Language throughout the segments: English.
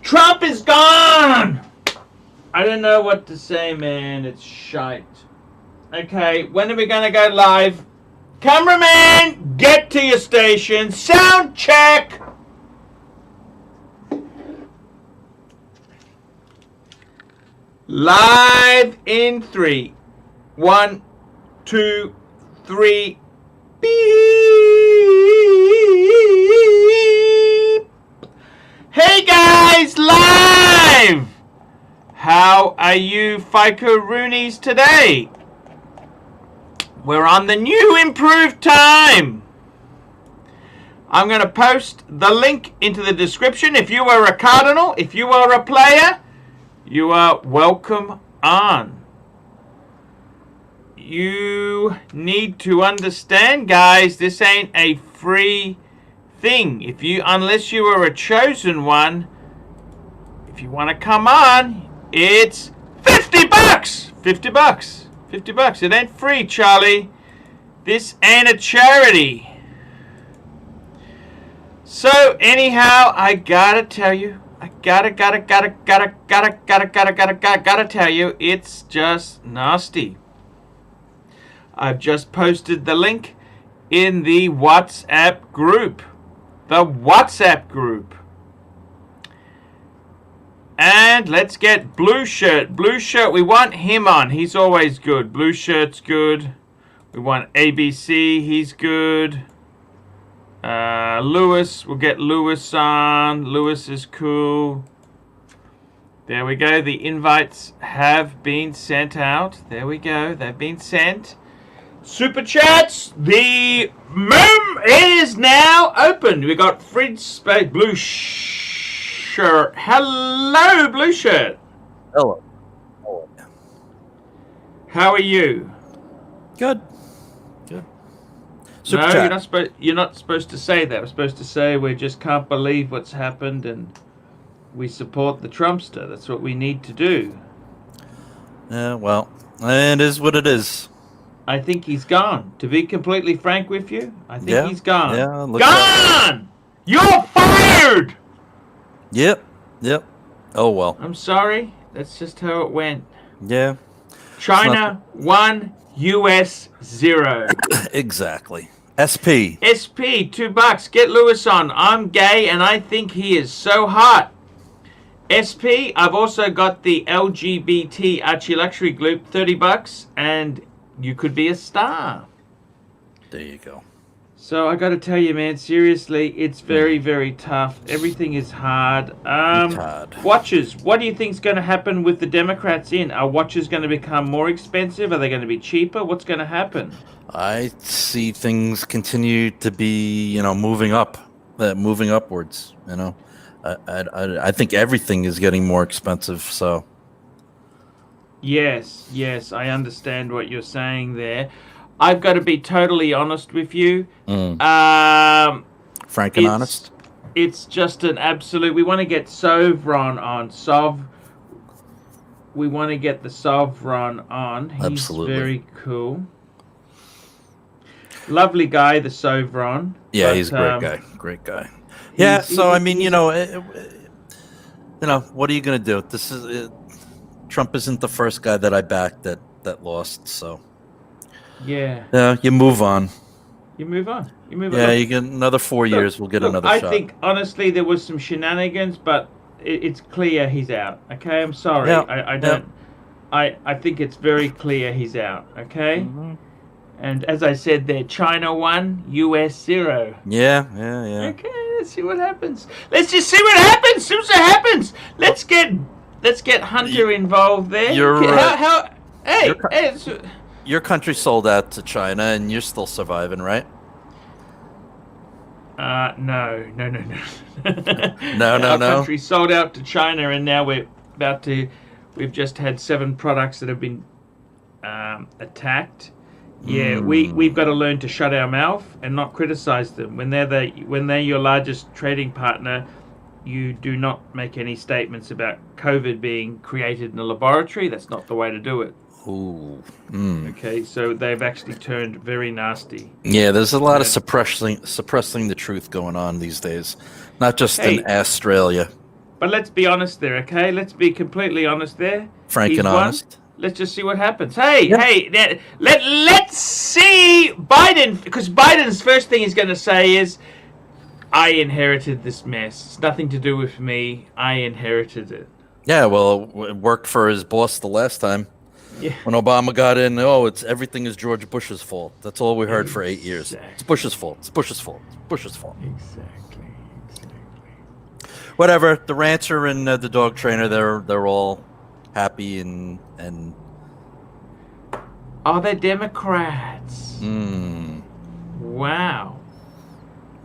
Trump is gone! I don't know what to say, man. It's shite. Okay, when are we gonna go live? Cameraman, get to your station. Sound check! Live in 3. 1, 2, 3. Beep. Hey guys, live! How are you FICO-roonies today? We're on the new improved time. I'm going to post the link into the description. If you are a cardinal, if you are a player, you are welcome on. You need to understand, guys, this ain't a free thing. Unless you are a chosen one, if you want to come on, it's $50. $50. $50. It ain't free, Charlie. This ain't a charity. So anyhow, I gotta tell you, gotta tell you, it's just nasty. I've just posted the link in the WhatsApp group. The WhatsApp group. And let's get Blue Shirt. Blue Shirt, we want him on. He's always good. Blue Shirt's good. We want ABC. He's good. Lewis, we'll get Lewis on. Lewis is cool. There we go. The invites have been sent out. There we go. They've been sent. Super chats. The room is now open. We got Fridge Space. Blue Shirt. Hello, Blue Shirt. Hello. Hello. How are you? Good. Good. Super no, chat. you're not supposed to say that. We're supposed to say we just can't believe what's happened and we support the Trumpster. That's what we need to do. Yeah, well, it is what it is. I think he's gone. To be completely frank with you, I think he's gone. Yeah, gone! You're fired! Yep. Oh, well. I'm sorry. That's just how it went. Yeah. China 1, US 0. Exactly. SP. SP, $2. Get Lewis on. I'm gay and I think he is so hot. SP, I've also got the LGBT ARCHIELUXURY group, $30, and you could be a star. There you go. So I got to tell you, man, seriously, it's very, very tough. Everything is hard. It's hard. Watches. What do you think's going to happen with the Democrats in? Are watches going to become more expensive? Are they going to be cheaper? What's going to happen? I see things continue to be, moving up, moving upwards. I think everything is getting more expensive. So. Yes, I understand what you're saying there. I've got to be totally honest with you. Frank and honest? It's just an absolute... We want to get Sovron on. We want to get the Sovron on. He's Absolutely. Very cool. Lovely guy, the Sovron. Yeah, he's a great guy. Yeah, so, what are you going to do? Trump isn't the first guy that I backed that lost, so... Yeah. You move on. You move on. Yeah, you get another 4 years. We'll get another shot. I think, honestly, there was some shenanigans, but it's clear he's out. Okay, I'm sorry. Yeah. I don't... Yeah. I think it's very clear he's out. Okay? Mm-hmm. And as I said there, China 1, US 0. Yeah. Okay, let's see what happens. Let's just see what happens. See what happens. Let's get Hunter involved there. Your country sold out to China, and you're still surviving, right? No. No. Our country sold out to China, and now we've just had 7 products that have been attacked. Yeah, we've got to learn to shut our mouth and not criticize them. When they're your largest trading partner, you do not make any statements about COVID being created in a laboratory. That's not the way to do it. Ooh. Okay, so they've actually turned very nasty. Yeah, there's a lot of suppressing the truth going on these days. Not just in Australia. But let's be honest there, okay? Let's be completely honest there. Frank He's and won. honest. Let's just see what happens. Let's see Biden, because Biden's first thing he's going to say is, I inherited this mess. It's nothing to do with me. I inherited it. Yeah, well, it worked for his boss the last time. Yeah. When Obama got in, everything is George Bush's fault. That's all we heard for 8 years. It's Bush's fault. It's Bush's fault. It's Bush's fault. Exactly. Whatever. The rancher and the dog trainer, they're all happy and. Oh, they're Democrats. Wow.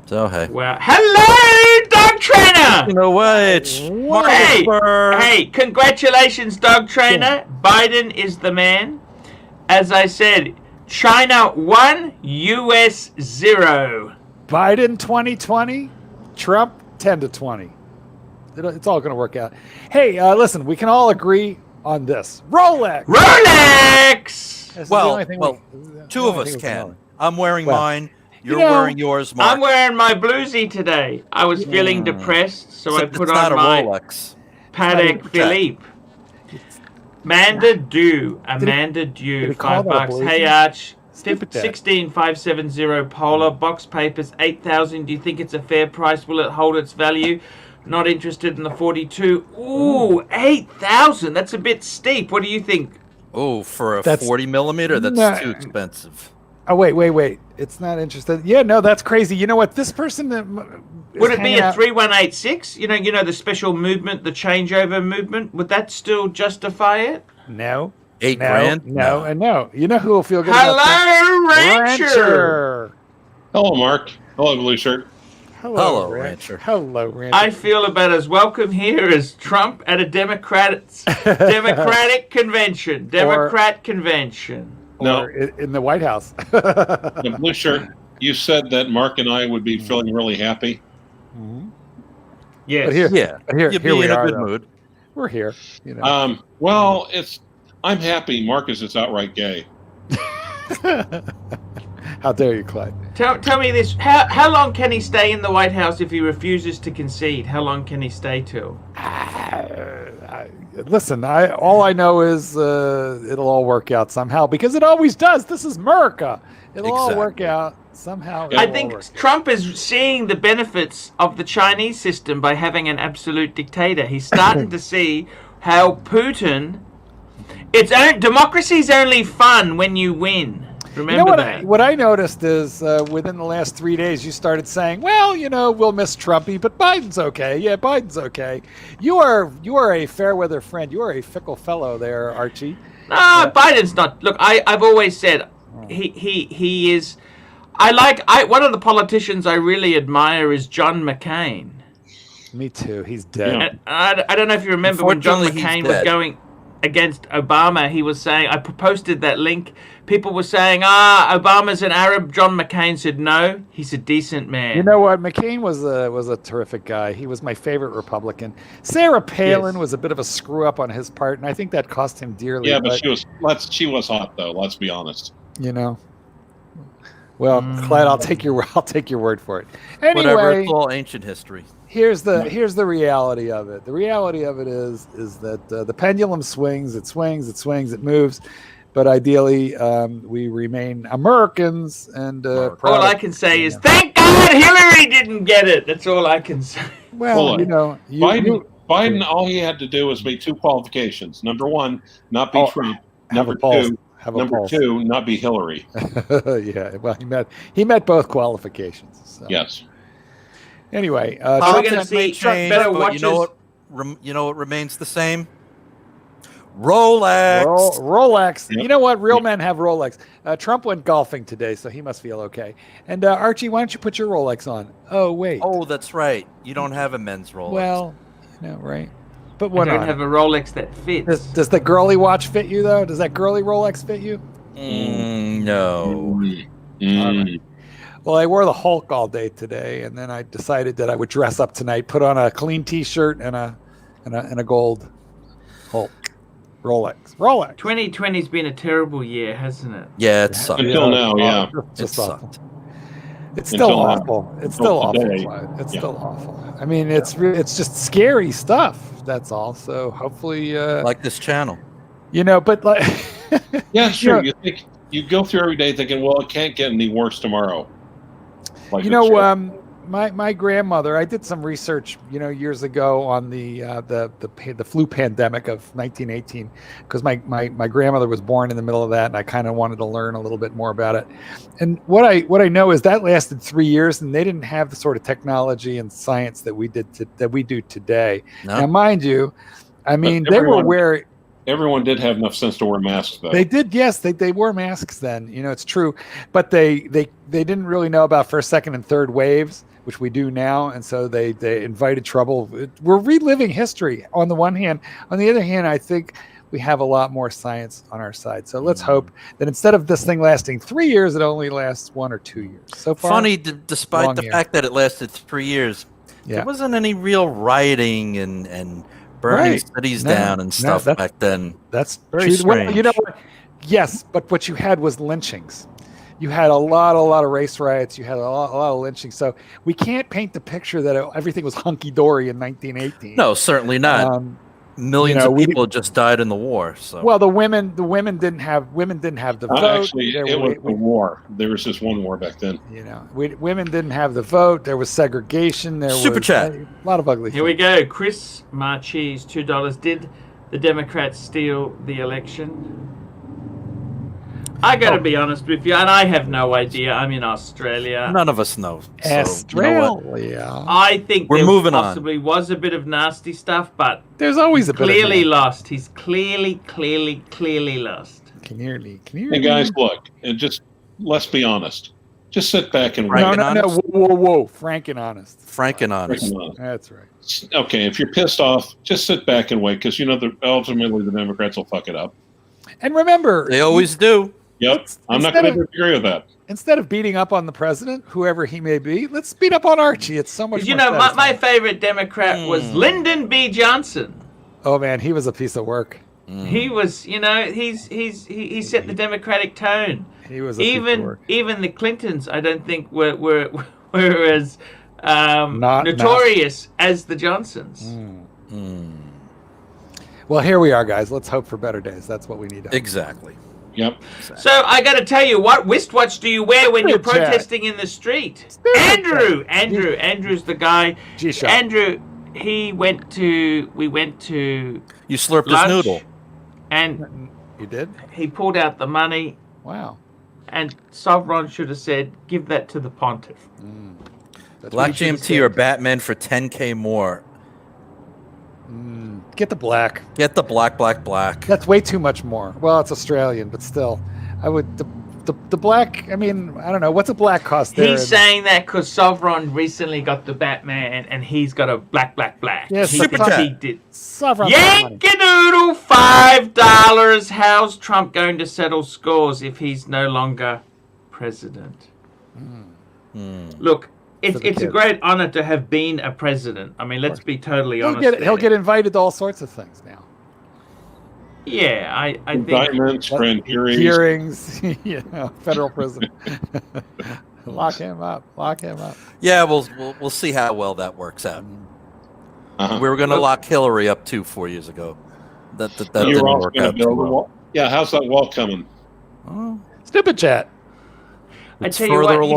So hey. Wow. Hello, dog trainer. You know what? Hey, congratulations, dog trainer. Biden is the man. As I said, China 1, US 0. Biden 2020, Trump 10-20. It's all going to work out. Hey, listen, we can all agree on this. Rolex! Well, two of us can. I'm wearing mine. You're wearing yours, Mark. I'm wearing my bluesy today. I was feeling depressed, so I put on my Rolex. Patek Philippe. Amanda Dew, $5. Hey, Arch. 16570 Polar, box papers, 8,000. Do you think it's a fair price? Will it hold its value? Not interested in the 42. Ooh, 8,000. That's a bit steep. What do you think? Oh, for a 40 millimeter, that's too expensive. Oh, wait. It's not interested. Yeah, no, that's crazy. You know what? This person would it be a 3186? You know the special movement, the changeover movement. Would that still justify it? No. $8 grand? No, and no. You know who will feel good? Hello, Rancher. Hello, Mark. Hello, Blue Shirt. Hello, Rancher. Hello, Rancher. I feel about as welcome here as Trump at a Democratic convention. Convention. Or in the White House. The Blue Shirt, you said that Mark and I would be feeling really happy. Mm-hmm. Yes. But here You'd be we in are, a good mood. We're here. You know. Well, I'm happy. Marcus is outright gay. How dare you, Clyde? Tell me this. How long can he stay in the White House if he refuses to concede? How long can he stay till? Listen, all I know is it'll all work out somehow, because it always does. This is America. It'll all work out somehow. I think Trump is seeing the benefits of the Chinese system by having an absolute dictator. He's starting to see how Putin... democracy's only fun when you win. Remember that. What I noticed is within the last 3 days, you started saying, well, we'll miss Trumpy, but Biden's okay. Yeah, Biden's okay. You are a fair weather friend. You are a fickle fellow there, Archie. Biden's not. Look, I've always said he is. One of the politicians I really admire is John McCain. Me too. He's dead. I don't know if you remember when John McCain was going against Obama. He was saying, I posted that link. People were saying, Obama's an Arab. John McCain said, no, he's a decent man. You know what? McCain was a terrific guy. He was my favorite Republican. Sarah Palin was a bit of a screw up on his part, and I think that cost him dearly. Yeah, but she was hot though. Let's be honest. Well, Clyde, I'll take your word for it. Anyway, whatever. It's all ancient history. Here's the reality of it. The reality of it is that the pendulum swings. It swings. It swings. It moves. But ideally, we remain Americans. And all I can say is, thank God Hillary didn't get it. That's all I can say. Well, Biden, all he had to do was make two qualifications. Number one, not be Trump. Number two, not be Hillary. Yeah, well, he met both qualifications. So. Yes. Anyway, we're going to see change, better but watches. You know what remains the same? Rolex. Rolex. Yep. You know what? Real men have Rolex. Trump went golfing today, so he must feel okay. And Archie, why don't you put your Rolex on? Oh, wait. Oh, that's right. You don't have a men's Rolex. Well, right. But I don't have a Rolex that fits. Does the girly watch fit you, though? Does that girly Rolex fit you? No. Right. Well, I wore the Hulk all day today, and then I decided that I would dress up tonight, put on a clean T-shirt and a gold Hulk. Rolex. 2020's been a terrible year, hasn't it? Yeah, it sucked. Until now, yeah. It sucked. It's still Until now. awful. It's still awful. Today. Clyde. It's Yeah. still awful. I mean, it's just scary stuff. That's all. So hopefully, Like this channel. but like, Yeah, sure. you You go through every day thinking, well, it can't get any worse tomorrow. Like my grandmother. I did some research, years ago on the flu pandemic of 1918, because my grandmother was born in the middle of that, and I kind of wanted to learn a little bit more about it. And what I know is that lasted 3 years, and they didn't have the sort of technology and science that we do today. No. Now, mind you, I mean, they were wearing. Everyone did have enough sense to wear masks, though. They did, yes. They wore masks then. It's true, but they didn't really know about first, second, and third waves, which we do now, and so they invited trouble. We're reliving history on the one hand. On the other hand, I think we have a lot more science on our side. So let's hope that instead of this thing lasting 3 years, it only lasts 1 or 2 years. So far, Funny, despite the fact that it lasted 3 years, there wasn't any real rioting and burning cities down and stuff back then. That's very true. strange. Well, you know what? Yes, but what you had was lynchings. You had a lot of race riots. You had a lot of lynching. So we can't paint the picture that everything was hunky dory in 1918. No, certainly not. Millions of people just died in the war. So well, the women didn't have the vote. Actually, it was a war. There was just one war back then. Women didn't have the vote. There was segregation. There Super was chat. a lot of ugly. Here we go. Chris Marchese, $2. Did the Democrats steal the election? I got to be honest with you, and I have no idea. I'm in Australia. None of us know. So, Australia. I think we're moving possibly was a bit of nasty stuff, but there's always a bit clearly lost. He's clearly lost. Clearly. Hey guys, look, and just let's be honest. Just sit back and wait. No. Whoa. Frank and honest. That's right. Okay, if you're pissed off, just sit back and wait, because ultimately the Democrats will fuck it up. And remember, they always do. Yep, I'm not going to disagree with that. Instead of beating up on the president, whoever he may be, let's beat up on Archie. It's so much. My favorite Democrat was Lyndon B. Johnson. Oh man, he was a piece of work. He was, he set the Democratic tone. He was a piece of work. Even the Clintons, I don't think were as notorious as the Johnsons. Well, here we are, guys. Let's hope for better days. That's what we need. Exactly. Yep. So I got to tell you, what wristwatch do you wear when you're protesting in the street? Andrew's the guy. G-Shock. Andrew, we went to. You slurped lunch, his noodle. And you did? He pulled out the money. Wow. And Sovron should have said, "Give that to the pontiff." Black GMT or Batman for 10K more. Get the black. Get the black. That's way too much more. Well, it's Australian, but still, I would the black. I mean, I don't know what's a black cost there. He's saying that because Sovron recently got the Batman, and he's got a black. Yes, Super chat. He did. Sovron. Yankee Doodle, $5. How's Trump going to settle scores if he's no longer president? Look. It's a great honor to have been a president. I mean, let's be totally honest. He'll get invited to all sorts of things now. Yeah, I think indictments, grand hearings, federal prison. Lock him up. Yeah, we'll see how well that works out. We were going to lock Hillary up too 4 years ago. That didn't work out too well. Yeah, how's that wall coming? Stupid chat. I tell you what, he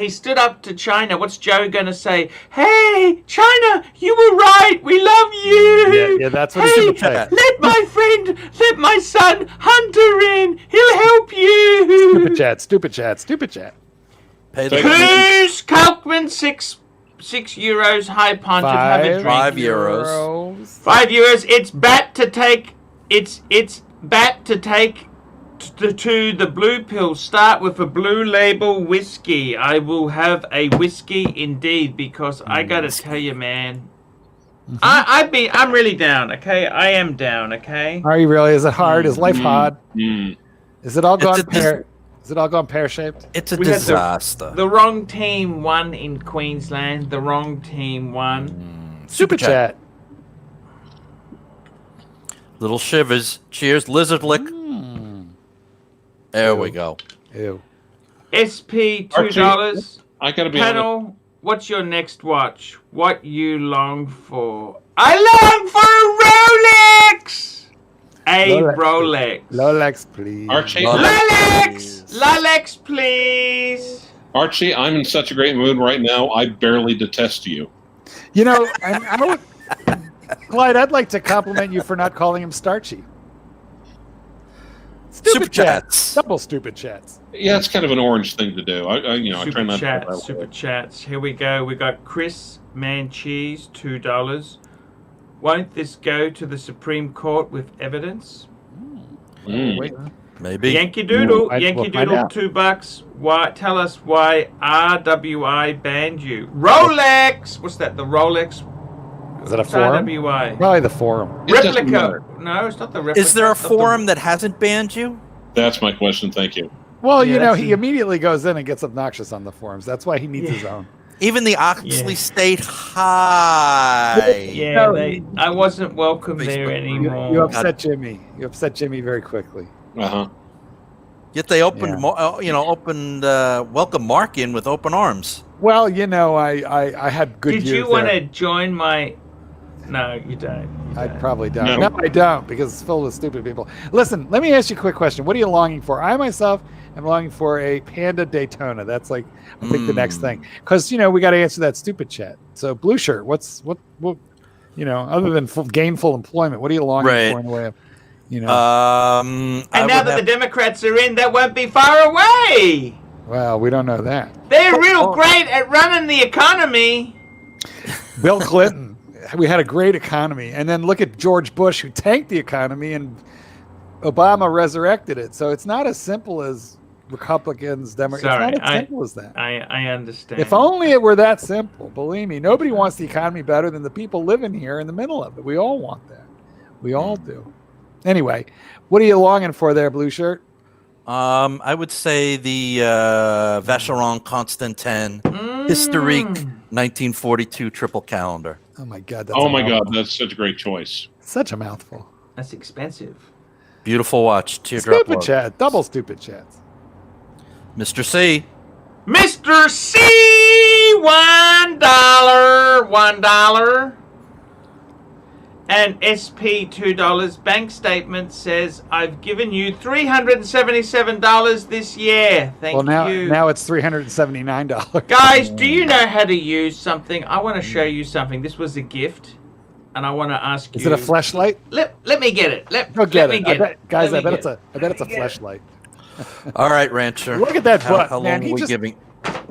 stood up to China. What's Joe going to say? Hey, China, you were right. We love you. Yeah, that's what he's going to say. Let my my son Hunter in. He'll help you. Stupid chat. Who's Kalkman? €6. Hi, Pontiff. Have a drink. €5. €5. It's bat to take. It's bat to take. To the blue pill. Start with a Blue Label whiskey. I will have a whiskey indeed, because I gotta tell you, man, I'm really down. Okay, I am down. Okay. Are you really? Is it hard? Is life hard? Is it all gone pear shaped? It's a disaster. The wrong team won in Queensland. The wrong team won. Super chat. Little shivers. Cheers, lizard lick. There we go. Ew. SP Archie, $2. I gotta be honest. Panel, what's your next watch? What you long for? I long for a Rolex! A Rolex. Rolex, please. Archie, Rolex, please. Archie, I'm in such a great mood right now. I barely detest you. You know, I would, Clyde, I'd like to compliment you for not calling him starchy. Stupid chats. Double stupid chats. Yeah, it's kind of an orange thing to do. I try not to. Super chats. Here we go. We got Chris Mancheese, $2. Won't this go to the Supreme Court with evidence? Wait. Maybe. Yankee Doodle, We'll $2. Why? Tell us why RWI banned you. Rolex. What's that? The Rolex. Is that a forum? RWI. Probably the forum. Replica. No, it's not the replica. Is there a forum that hasn't banned you? That's my question. Thank you. Well, Yeah, you know, that's he immediately goes in and gets obnoxious on the forums. That's why he needs his own. Even the Oxley State High. Yeah, No, I wasn't welcome Facebook. there anymore. You upset Jimmy. You upset Jimmy very quickly. Uh-huh. Yet they opened, welcome Mark in with open arms. Well, you know, I had good Did years you want there. to join my... No, you don't. I probably don't. No. No, I don't, because it's filled with stupid people. Listen, let me ask you a quick question. What are you longing for? I myself am longing for a Panda Daytona. That's like, I think the next thing. Because, you know, we got to answer that stupid chat. So, Blue Shirt, what you know, other than gainful employment, what are you longing for in the way of, you know? And now that the Democrats are in, that won't be far away. Well, we don't know that. They're real great at running the economy. Bill Clinton. We had a great economy. And then look at George Bush, who tanked the economy, and Obama resurrected it. So it's not as simple as Republicans, Democrats. Sorry, it's not as simple as that. I understand. If only it were that simple. Believe me, nobody wants the economy better than the people living here in the middle of it. We all want that. We all do. Anyway, what are you longing for there, Blue Shirt? I would say the Vacheron Constantin Historique 1942 triple calendar. Oh my God! That's such a great choice. Such a mouthful. That's expensive. Beautiful watch. Teardrop Stupid logo. chat. Double stupid chats. Mr. C. Mr. C, $1. And SP $2 bank statement says, I've given you $377 this year. Thank you. Now it's $379. Guys, do you know how to use something? I want to show you something. This was a gift, and I want to ask you. Is it a fleshlight? Let me get it. Go get me it. get it. Guys, I Let me bet get it's a fleshlight. All right, Rancher. Look at that butt, How man. long are we giving?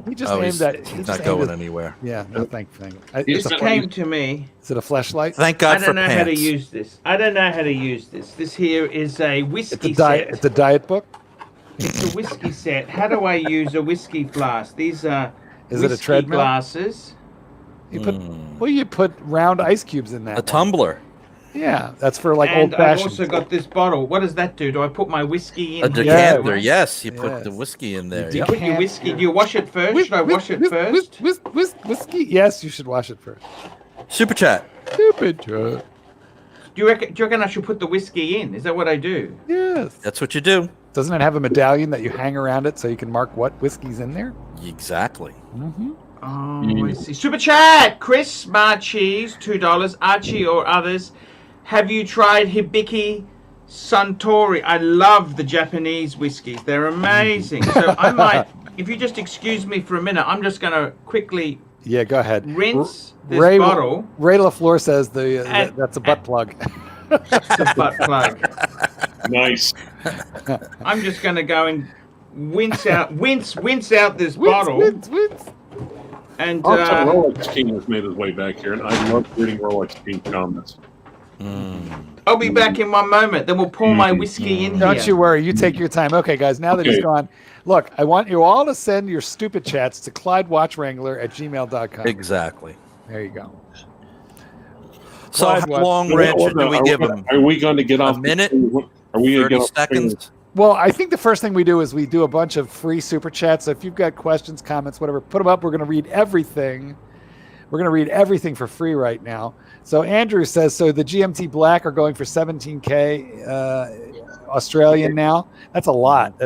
He just Oh, aimed he's, that. he's not going anywhere. Yeah, no thank. This came to me. Is it a fleshlight? Thank I God for don't know how to pants. use this. This here is a whiskey It's a diet book. It's a whiskey set. How do I use a whiskey flask? These are Is it a whiskey treadmill? glasses. You put round ice cubes in that. A tumbler. Yeah, that's for like And old I've fashioned. also got this bottle. What does that do? Do I put my whiskey in A here? decanter. Yes, you put Yes. the whiskey in there. Do you Yep. put your whiskey? Do you wash it first? Should I wash it first? Whiskey? Yes, you should wash it first. Super chat. Stupid joke. Do you reckon I should put the whiskey in? Is that what I do? Yes. That's what you do. Doesn't it have a medallion that you hang around it so you can mark what whiskey's in there? Exactly. Mm-hmm. Oh, I see. Super chat. Chris Marcheese, $2. Archie or others. Have you tried Hibiki Suntory? I love the Japanese whiskeys. They're amazing. So I might, if you just excuse me for a minute, I'm just going to quickly go ahead. rinse this bottle. Ray LaFleur says that's a butt plug. It's a butt plug. Nice. I'm just going to go and rinse out this bottle. Wince. And Rolex King has made his way back here, and I love reading Rolex King comments. I'll be back in one moment. Then we'll pour my whiskey in here. Don't you worry. You take your time. Okay, guys, now that he's gone, look, I want you all to send your stupid chats to ClydeWatchWrangler@gmail.com. Exactly. There you go. So Clyde, how what? long, Rancher, do we give him? Are we going to get off? A minute? Are we 30 going to get off? seconds? Well, I think the first thing we do is we do a bunch of free super chats. So if you've got questions, comments, whatever, put them up. We're going to read everything. We're going to read everything for free right now. So Andrew says, so the GMT Black are going for 17K Australian now. That's a lot.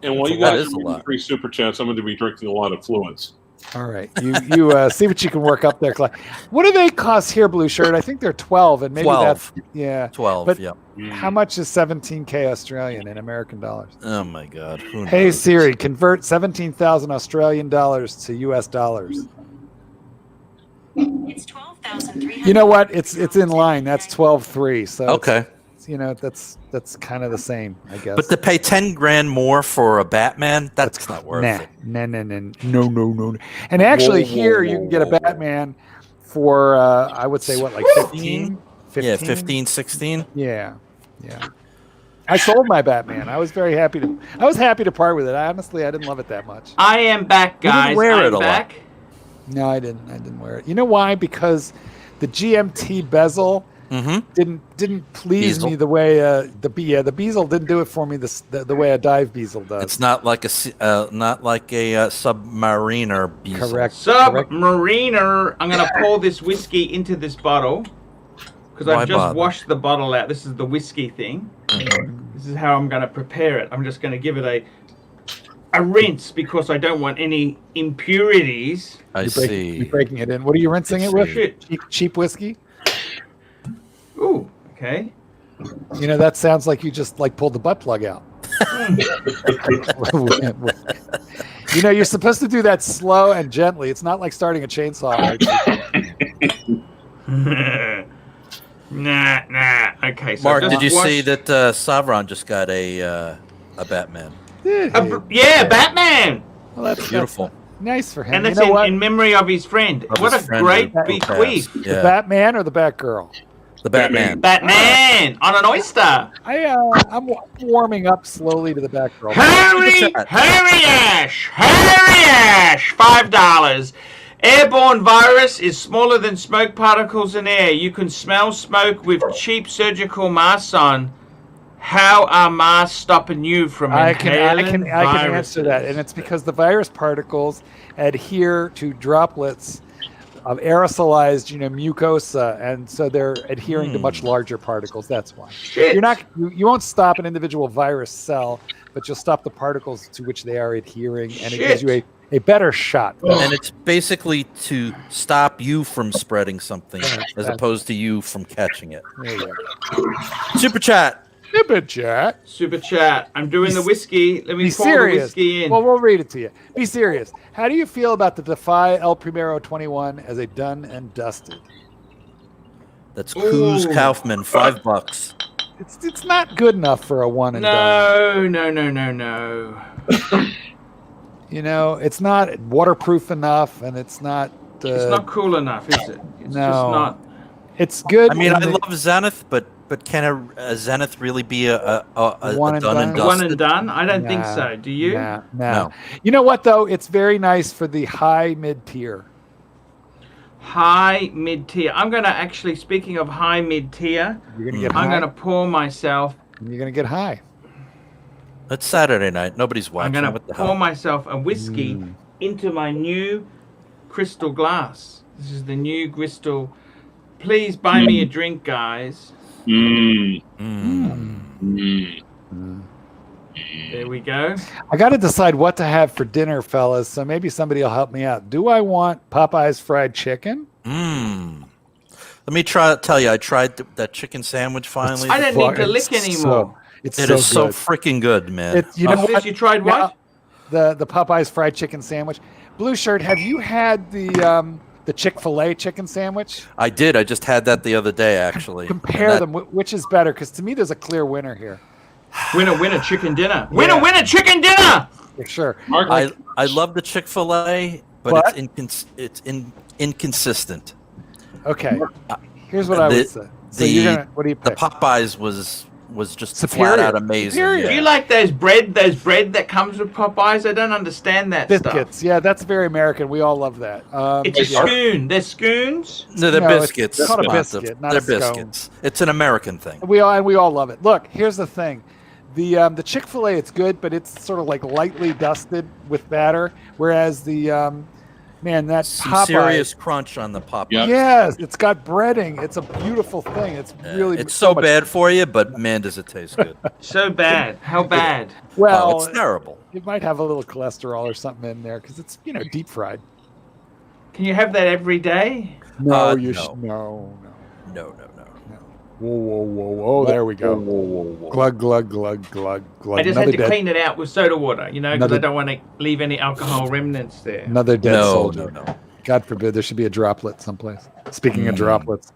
And while you That guys is a are lot. 3 super chats, I'm going to be drinking a lot of fluids. All right, you see what you can work up there, Clyde. What do they cost here, Blue Shirt? I think they're 12, and maybe 12. that's 12. But Yeah. how much is 17K Australian in American dollars? Oh my God. Who Hey knows? Siri, convert 17,000 Australian dollars to US dollars. It's 12,300. You know what? It's in line. That's 12.3. So Okay. that's kind of the same, I guess. But to pay 10 grand more for a Batman, that's not worth it. No. And actually, here you can get a Batman for I would say what, like 15? 15? Yeah, 15, 16. Yeah. I sold my Batman. I was happy to part with it. I didn't love it that much. I am back, You didn't guys. wear it I'm a lot. back. No, I didn't wear it. You know why? Because the GMT bezel didn't please Bezel. me the way the bezel didn't do it for me the way a dive bezel does. It's not like a submariner bezel. Correct. Submariner. I'm going to pour this whiskey into this bottle because Why I've just bother? washed the bottle out. This is the whiskey thing. This is how I'm going to prepare it. I'm just going to give it a rinse because I don't want any impurities. I see. You're breaking it in. What are you rinsing it with? Shit. Cheap whiskey? Ooh, okay. You know, that sounds like you just pulled the butt plug out. You know, you're supposed to do that slow and gently. It's not like starting a chainsaw. Nah. Okay, so Mark, just did you wash- see that Savron just got a Batman? Yeah, Batman. Well, that's Beautiful. nice for him. And You that's know what? in memory of his friend. Of What his a friend great who bequeath. passed. The Yeah. Batman or the Batgirl? The Batman. Batman on an oyster. I'm warming up slowly to the Batgirl. Harry Ash, $5. Airborne virus is smaller than smoke particles in air. You can smell smoke with cheap surgical masks on. How are masks stopping you from I inhaling can answer that, and it's because the virus particles adhere to droplets of aerosolized, mucosa, and so they're adhering to much larger particles. That's why. Shit. You won't stop an individual virus cell, but you'll stop the particles to which they are adhering, and it gives you a better shot. And it's basically to stop you from spreading something as opposed to you from catching it. There you go. Super chat. Super chat. I'm doing the whiskey. Let me Be pour serious. the whiskey in. Well, we'll read it to you. Be serious. How do you feel about the Defy El Primero 21 as a done and dusted? That's Kuz Kaufman, $5. It's not good enough for a one and done. No. It's not waterproof enough, and it's not. It's not cool enough, is it? It's No. just not. It's good. I mean, when I they- love Zenith, but can a Zenith really be a One and done and done? One dusted? and done? I don't think Nah, so. Do you? Nah. No. You know what though? It's very nice for the high mid tier. High mid tier. I'm gonna actually. Speaking of high mid tier, You're gonna get I'm high. gonna pour myself. You're gonna get high. It's Saturday night. Nobody's watching. I'm gonna What the pour hell? myself a whiskey into my new crystal glass. This is the new crystal. Please buy me a drink, guys. There we go. I got to decide what to have for dinner, fellas. So maybe somebody will help me out. Do I want Popeye's fried chicken? Let me tell you, I tried that chicken sandwich finally. I don't need to lick anymore. It is so freaking good, man. You know Sis, what? you tried what? The Popeye's fried chicken sandwich. Blue Shirt, have you had the Chick-fil-A chicken sandwich? I did. I just had that the other day, actually. Compare them. Which is better? Because to me, there's a clear winner here. Winner, chicken dinner. Winner, chicken dinner. For sure. Mark, I love the Chick-fil-A, but it's inconsistent. Okay. Here's what I would say. So what do you The pick? Popeyes was just Superior. flat out amazing. Superior. Do you like those bread that comes with Popeyes? I don't understand that Biscuits. stuff. Yeah, that's very American. We all love that. It's a spoon. They're scoons. No, they're No, it's biscuits. called a Not biscuit, not they're a scone. biscuits. It's an American thing. We all love it. Look, here's the thing. The Chick-fil-A, it's good, but it's sort of like lightly dusted with batter, whereas the that Some Popeye, serious crunch on the Popeyes. Yep. yes, it's got breading. It's a beautiful thing. It's really It's so much- bad for you, but man, does it taste good. So bad. How bad? Well, Oh, it's terrible. It might have a little cholesterol or something in there because it's deep fried. Can you have that every day? No, no. No. Whoa. There we go. Glug, glug, glug, glug, glug. I just had to clean it out with soda water, because I don't want to leave any alcohol remnants there. Another dead soldier. No. God forbid there should be a droplet someplace. Speaking of droplets.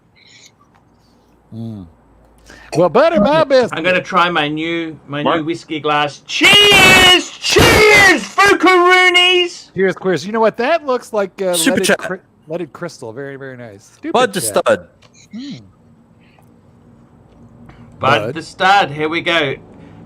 Well, butter my biscuit. I'm going to try my new whiskey glass. Cheers! Cheers, Fukaroonies! Cheers, Chris. You know what? That looks like Super chat. leaded crystal. Very, very nice. Stupid Bud to chat. stud. Bud the stud. Here we go.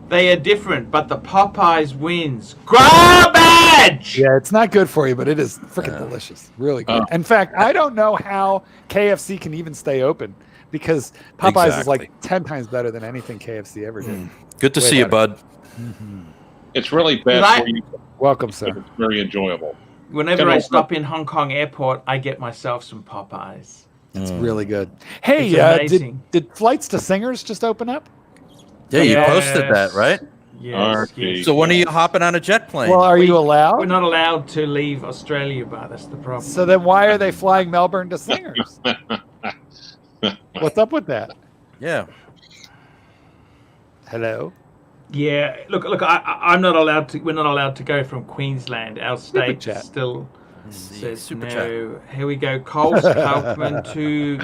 They are different, but the Popeyes wins. Garbage! Yeah, it's not good for you, but it is freaking delicious. Really good. In fact, I don't know how KFC can even stay open because Popeyes is like 10 times better than anything KFC ever did. Good to see you, Bud. It's really bad for you. Welcome, sir. It's very enjoyable. Whenever I stop in Hong Kong airport, I get myself some Popeyes. It's really good. Hey, did flights to Singers just open up? Yeah, you posted that, right? Yes. So when are you hopping on a jet plane? Well, are you allowed? We're not allowed to leave Australia, but that's the problem. So then why are they flying Melbourne to Singers? What's up with that? Yeah. Hello? Yeah, look. I'm not allowed to. We're not allowed to go from Queensland. Our state still says Super no. chat. Here we go. Coles Kaufman, €2.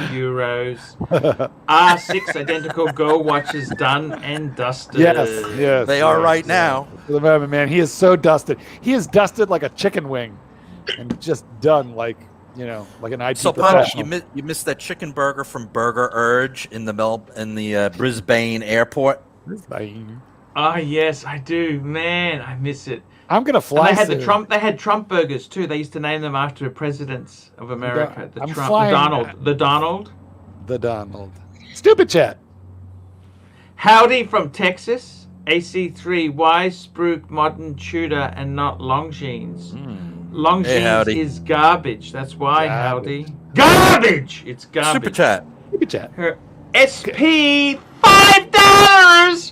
R6 identical girl watches done and dusted. Yes. They are right now. For the moment, man, he is so dusted. He is dusted like a chicken wing, and just done like like an IT professional. You missed that chicken burger from Burger Urge in the Brisbane airport. Brisbane. Ah, yes, I do. Man, I miss it. I'm gonna fly. And they had Trump burgers too. They used to name them after presidents of America. The Donald. Stupid chat. Howdy from Texas. AC3. Why Spruik modern Tudor and not Longines? Longines is garbage. That's why howdy. Garbage. It's garbage. Super chat. Her SP $5.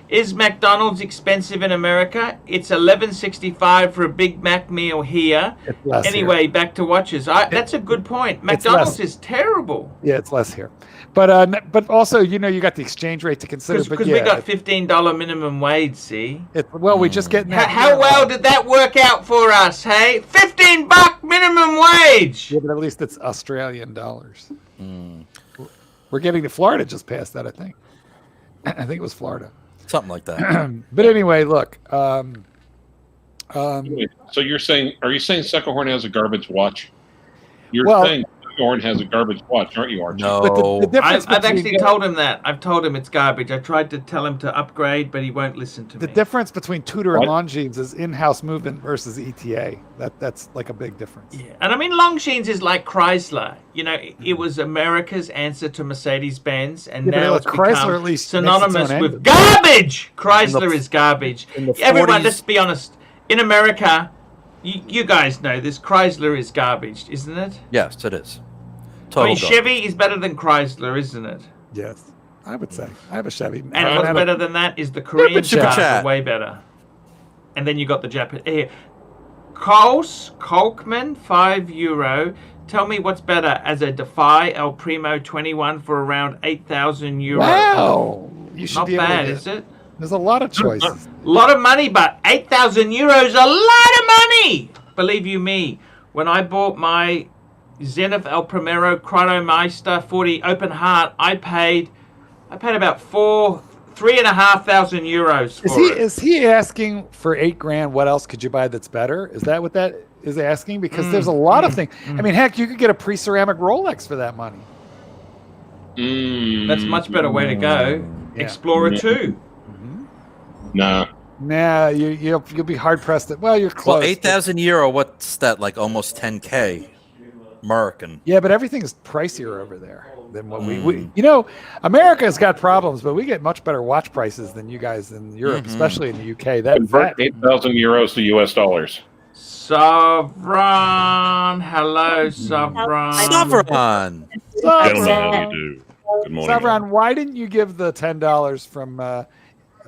Is McDonald's expensive in America? It's $11.65 for a Big Mac meal here. Anyway, back to watches. That's a good point. McDonald's is terrible. Yeah, it's less here. But also, you got the exchange rate to consider. Because we got $15 minimum wage, see? We just get... How well did that work out for us, hey? $15 minimum wage! Yeah, but at least it's Australian dollars. We're getting to Florida just past that, I think. I think it was Florida. Something like that. But anyway, look. So are you saying Secahorn has a garbage watch? You're saying Secahorn has a garbage watch, aren't you, Archie? No. I've actually told him that. I've told him it's garbage. I tried to tell him to upgrade, but he won't listen to me. The difference between Tudor and Longines is in-house movement versus ETA. That's like a big difference. Yeah, and I mean Longines is like Chrysler. It was America's answer to Mercedes-Benz, and now it's Chrysler at least synonymous with garbage. Chrysler is garbage. Everyone, let's be honest. In America, you guys know this. Chrysler is garbage, isn't it? Yes, it is. Chevy is better than Chrysler, isn't it? Yes, I would say. I have a Chevy. And what's better than that is the Korean cars are way better. And then you got the Japanese. Here, Kolkman, €5. Tell me what's better as a Defy El Primo 21 for around €8,000. Wow, you should not be bad, able to is it? There's a lot of choices. A lot of money, but €8,000 is a lot of money. Believe you me, when I bought my Zenith El Primero Chronomeister 40 open heart, I paid about €3,500 for it. Is he asking for $8,000? What else could you buy that's better? Is that what that is asking? Because there's a lot of things. I mean, heck, you could get a pre-ceramic Rolex for that money. That's a much better way to go. Yeah. Explorer 2. Nah, you'll be hard pressed. You're close. Well, €8,000. What's that? Like almost 10K American. Yeah, but everything's pricier over there than what we. America's got problems, but we get much better watch prices than you guys in Europe, especially in the UK. Convert €8,000 to US dollars. Sovereign, hello, Sovereign. Sovereign. Gentlemen, how do you do? Good morning. Sovereign, why didn't you give the $10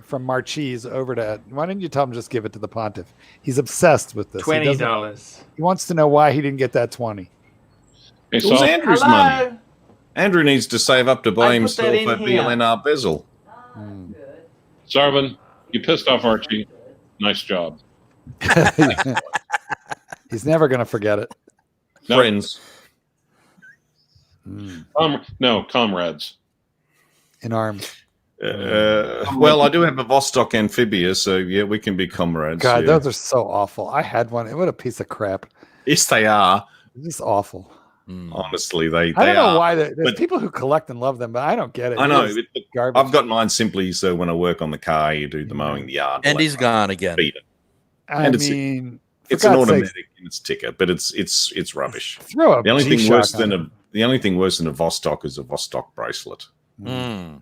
from Marchese over to. Why didn't you tell him just give it to the Pontiff? He's obsessed with this. $20. He wants to know why he didn't get that 20. Hey, It was Andrew's Hello. money. Andrew needs to save up to buy I put that himself in a here. VLNR bezel. Sarvin, you pissed off Archie. Nice job. He's never going to forget it. No. Friends. No, comrades. In arms. Well, I do have a Vostok Amphibia, so yeah, we can be comrades. God, yeah. those are so awful. I had one. What a piece of crap. Yes, they are. It's just awful. Honestly, they I don't know are. why. There's But- people who collect and love them, but I don't get it. I know. It's but garbage. I've got mine simply so when I work on the car, you do the mowing, the yard. And all he's that gone again. beat it. I and it's- mean, for It's an God's automatic sakes, and it's ticker, but it's rubbish. throw a The only thing G-Shock worse on than it. the only thing worse than a Vostok is a Vostok bracelet. Mm.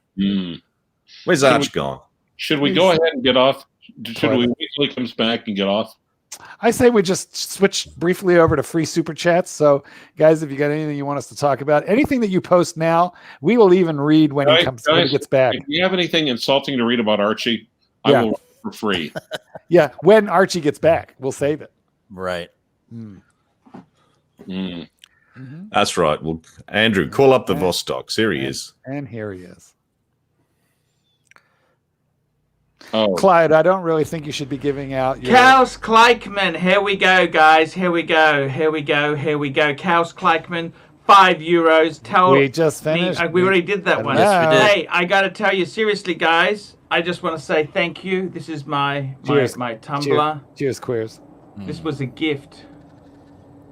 Where's Should Arch gone? Should we go ahead and get off? Should we wait till he comes back and get off? I say we just switch briefly over to free super chats. So, guys, if you got anything you want us to talk about, anything that you post now, we will even read when he comes when he gets back. If you have anything insulting to read about Archie, Yeah. I will for free. Yeah, when Archie gets back, we'll save it. Right. That's right. Well, Andrew, call up the Vostoks. Here he is. And here he is. Oh, Clyde, I don't really think you should be giving out your... Klaus Kleichman, here we go, guys. Here we go. Klaus Kleichman, €5. Tell We just me, finished. we already did that one. Yes, we did. Hey, I got to tell you seriously, guys. I just want to say thank you. This is my Cheers. Tumblr. Cheers, queers. This was a gift.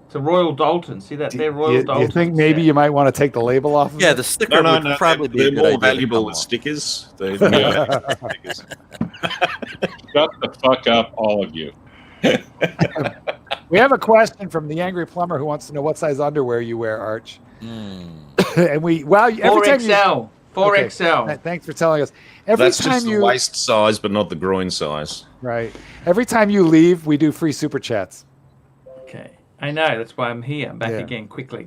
It's a Royal Dalton. See that? They're Royal Do you Dalton. think maybe you might want to take the label off of Yeah, it? the sticker would probably be a they're good more idea to valuable come than off. stickers. They're stickers. shut the fuck up, all of you. We have a question from the Angry Plumber who wants to know what size underwear you wear, Arch. And we, well, every time you... 4XL. 4XL. Okay, thanks for telling us. Every That's time just the you... waist size, but not the groin size. Right. Every time you leave, we do free super chats. Okay. I know. That's why I'm here. I'm back Yeah. again. Quickly.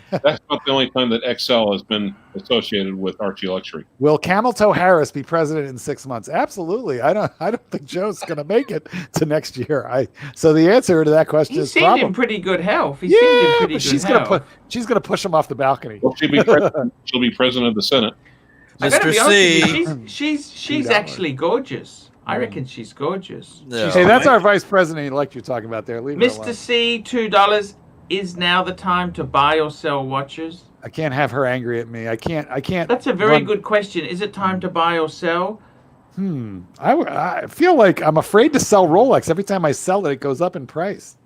That's not the only time that XL has been associated with ARCHIELUXURY. Will Camel Toe Harris be president in 6 months? Absolutely. I don't think Joe's going to make it to next year. So the answer to that question He is seemed probably in pretty good health. He seemed in yeah, pretty but good she's health. she's gonna push him off the balcony. Well, she'll be president of the Senate. I gotta Mr. be honest C. with you, she's actually gorgeous. I reckon she's gorgeous. Yeah. Hey, that's our vice president-elect you're talking about there. Leave it Mr. alone. C, $2. Is now the time to buy or sell watches? I can't have her angry at me. I can't. That's a very run- good question. Is it time to buy or sell? I feel like I'm afraid to sell Rolex. Every time I sell it, it goes up in price.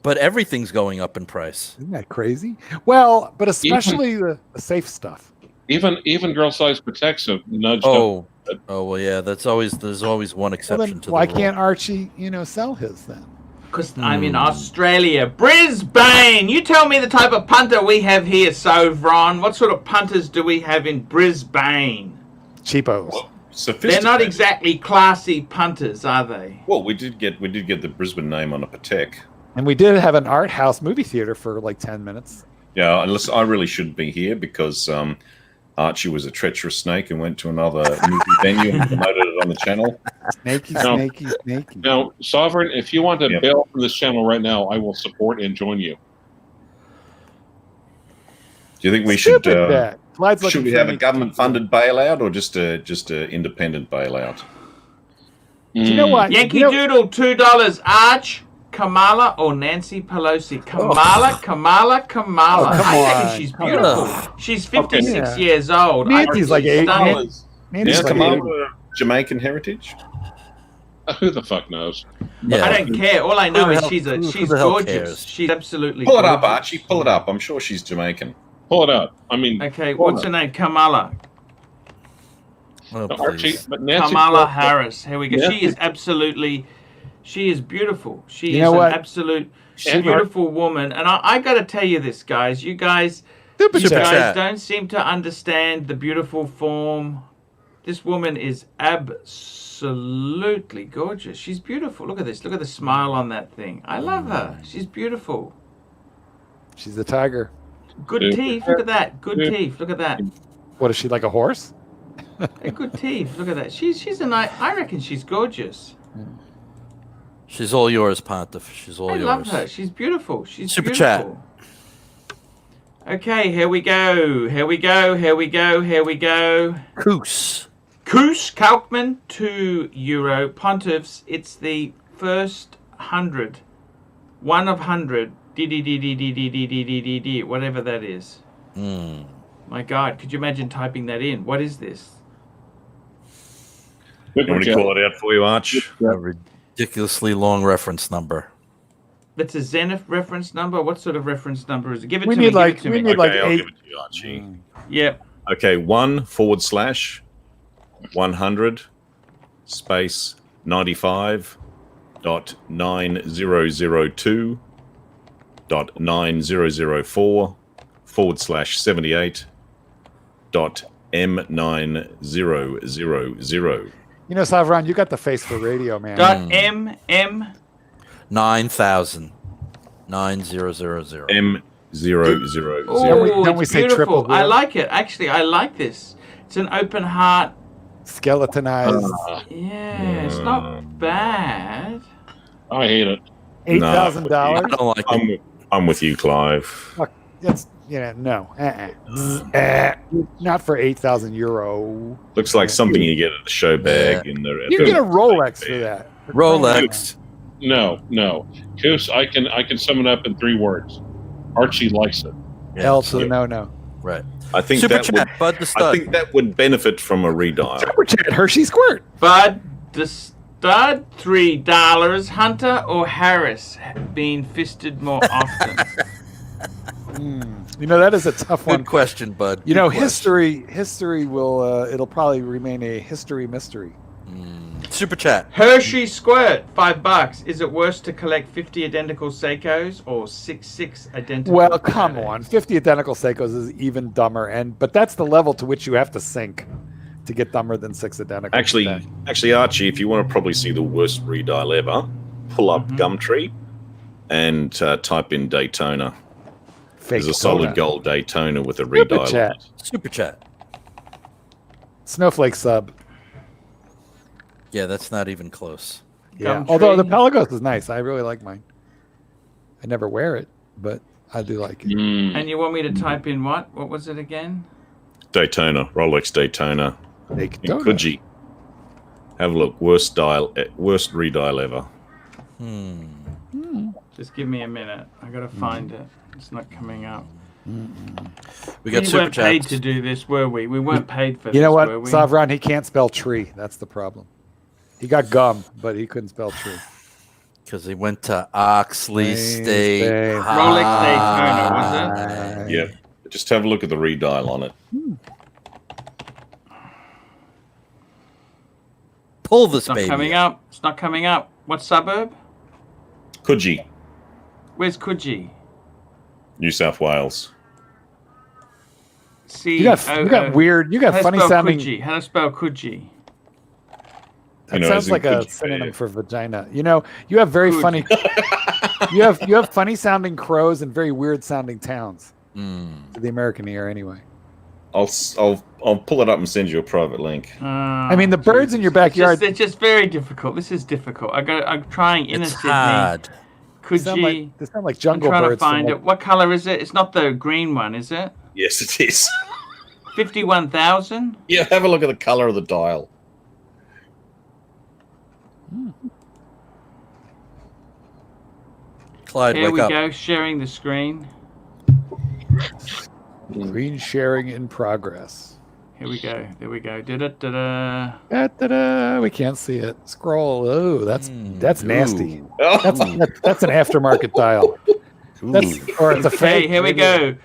But everything's going up in price. Isn't that crazy? Well, but especially the safe stuff. Even girl size Pateks have nudged Oh, up. well, yeah. There's always one Well, exception then to the why rule. can't Archie, sell his then? Because I'm in Australia. Brisbane! You tell me the type of punter we have here, Sovron. What sort of punters do we have in Brisbane? Cheapos. They're not exactly classy punters, are they? Well, we did get the Brisbane name on a Patek. And we did have an art house movie theater for like 10 minutes. Yeah, unless I really shouldn't be here because Archie was a treacherous snake and went to another movie venue and promoted it on the channel. Snaky. Now, Sovereign, if you want to Yep. bail from this channel right now, I will support and join you. Do you think we Stupid should that. Clyde's looking should we for have a me. government-funded bailout or just a independent bailout? Do you know what? Yankee You know- Doodle, $2. Arch, Kamala, or Nancy Pelosi? Kamala. Oh, come I reckon on. she's Come beautiful. on. She's 56 Yeah. years old. Nancy's like eight. stunning. Nancy's Is like Kamala Jamaican heritage? Who the fuck knows? Yeah. I don't care. All I know Who is the hell- who she's the hell gorgeous. cares? She's absolutely Pull it up, gorgeous. Archie. Pull it up. I'm sure she's Jamaican. Pull it up. I mean, Okay, pull what's it her up. name? Kamala. Oh, Archie, please. but Nancy Kamala Pelosi- Harris. Here we go. Nancy- She is absolutely, she is beautiful. She You is know an what? absolute She- beautiful woman. And I got to tell you this, guys. You guys Super Super chat. chat. don't seem to understand the beautiful form. This woman is absolutely gorgeous. She's beautiful. Look at this. Look at the smile on that thing. I love her. She's beautiful. She's a tiger. Good Dude. teeth. Look at that. Good Dude. teeth. Look at that. What is she, like a horse? They're good teeth. Look at that. She's a nice. I reckon she's gorgeous. She's all yours, Pontiff. She's all I yours. love her. She's beautiful. She's Super beautiful. Okay, here we go. Here we go. Here we go. Here we go. Koos. Koos Kalkman, €2. Pontiffs, it's the first 100. 1 of 100. D, whatever that is. My God, could you imagine typing that in? What is this? You want me to call it out for you, Arch? A ridiculously long reference number. That's a Zenith reference number? What sort of reference number is it? Give it We to need me. like- give it to we me. need like Okay, I'll 8. give it to you, Archie. Yep. Okay, 1/100 space 95.9004/78.M9000. You know, Savron, you got the face for radio, man. M 9,000. 9000. M000. Oh, Don't we it's say triple beautiful. I zero? like it. Actually, I like this. It's an open heart. Skeletonized. Yeah, it's not bad. I hate it. $8,000. I don't like it. I'm with you, Clive. That's no. Not for €8,000. Looks like something you get at the show bag. In the, You get a Rolex for that. Rolex. No. Koos, I can sum it up in 3 words. Archie likes it. L to the no. Right. I think Super that chat, would, Bud the I Stud. think that would benefit from a redial. Super chat, Hershey Squirt. Bud the Stud, $3. Hunter or Harris being fisted more often? You know, that is a tough one. Good question, Bud. You know, Good question. history will, it'll probably remain a history mystery. Super chat. Hershey Squirt, $5. Is it worse to collect 50 identical Seikos or 6 identical? Well, come Pateks? on. 50 identical Seikos is even dumber, but that's the level to which you have to sink to get dumber than 6 identical. Actually, Archie, if you want to probably see the worst redial ever, pull up Gumtree and type in Daytona. Fake There's a solid donut. gold Daytona with a Super redial on chat. it. Super chat. Snowflake sub. Yeah, that's not even close. Yeah. Gumtree. Although the Pelagos is nice. I really like mine. I never wear it, but I do like it. And you want me to type in what? What was it again? Daytona, Rolex Daytona. Fake In donut. Coogee. Have a look. Worst redial ever. Just give me a minute. I gotta find it. It's not coming up. We got We super weren't paid chats. to do this, were we? We weren't paid for this. You know what, were we? Savron? He can't spell tree. That's the problem. He got gum, but he couldn't spell tree. Because he went to Oxley State. State. Rolex Daytona, was it? Yeah. Just have a look at the redial on it. Pull this It's not baby. coming up. It's not coming up. What suburb? Coogee, Where's Coogee? New South Wales. You got weird. You got funny sounding. Coogee. How to spell Coogee? That You know, sounds as in like a Coogee, synonym yeah. for vagina. You know, you have very funny. you have funny sounding crows and very weird sounding towns. To the American ear, anyway. I'll pull it up and send you a private link. I mean, the birds in your backyard. It's just very difficult. This is difficult. I'm trying inner It's Sydney. hard. Coogee. They sound like I'm jungle trying to birds. from find like- it. What color is it? It's not the green one, is it? Yes, it is. 51,000. Yeah, have a look at the color of the dial. Clyde, Here wake we up. go, sharing the screen. Green sharing in progress. Here we go. There we go. Da-da-da-da. Da-da-da. We can't see it. Scroll. Oh, that's nasty. Ooh. That's an aftermarket dial. Or it's a Okay, fake. here we Maybe- go.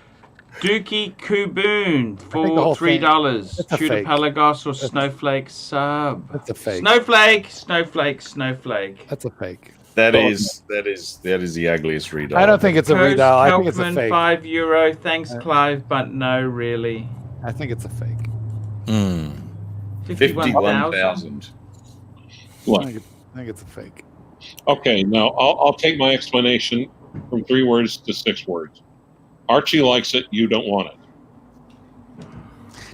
Dookie Kuboon the for whole thing- $3. that's a Shooter fake. Pelagos or Snowflake sub. That's a fake. Snowflake, Snowflake, Snowflake. That's a fake. That is the ugliest redial. I don't think it's a Coast redial. I think it's a Kelkman, fake. €5. Thanks, Clive, but no, really. I think it's a fake. 51,000. I Look, think it's a fake. okay, now I'll take my explanation from 3 words to 6 words. Archie likes it. You don't want it.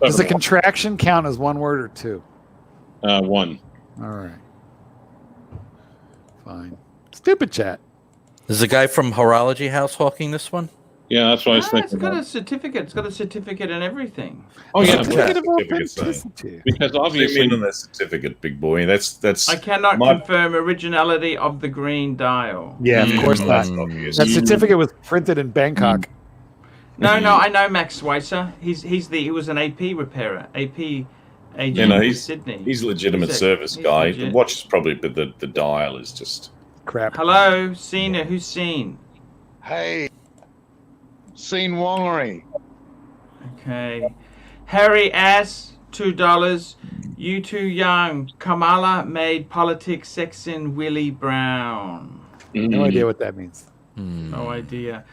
Does a contraction count as one word or two? One. All right. Fine. Stupid chat. Is the guy from Horology House hawking this one? Yeah, that's what I was thinking. It's got a certificate. It's got a certificate and everything. Oh yeah, Certificate of Certificate authenticity. because Zoom obviously in on that certificate, big boy. That's. I cannot my- confirm originality of the green dial. Yeah, of course not. That's obvious. That certificate was printed in Bangkok. No, I know Max Schweitzer. He was an AP repairer, AP agent You know, in he's Sydney. he's a legitimate He's service he's guy. legit. The watch is probably, but the dial is just. Crap. Hello, Cena. Who's seen? Hey, seen Wongery. Okay. Harry Ass, $2. You too young. Kamala made politics sexing Willie Brown. No idea what that means. No idea.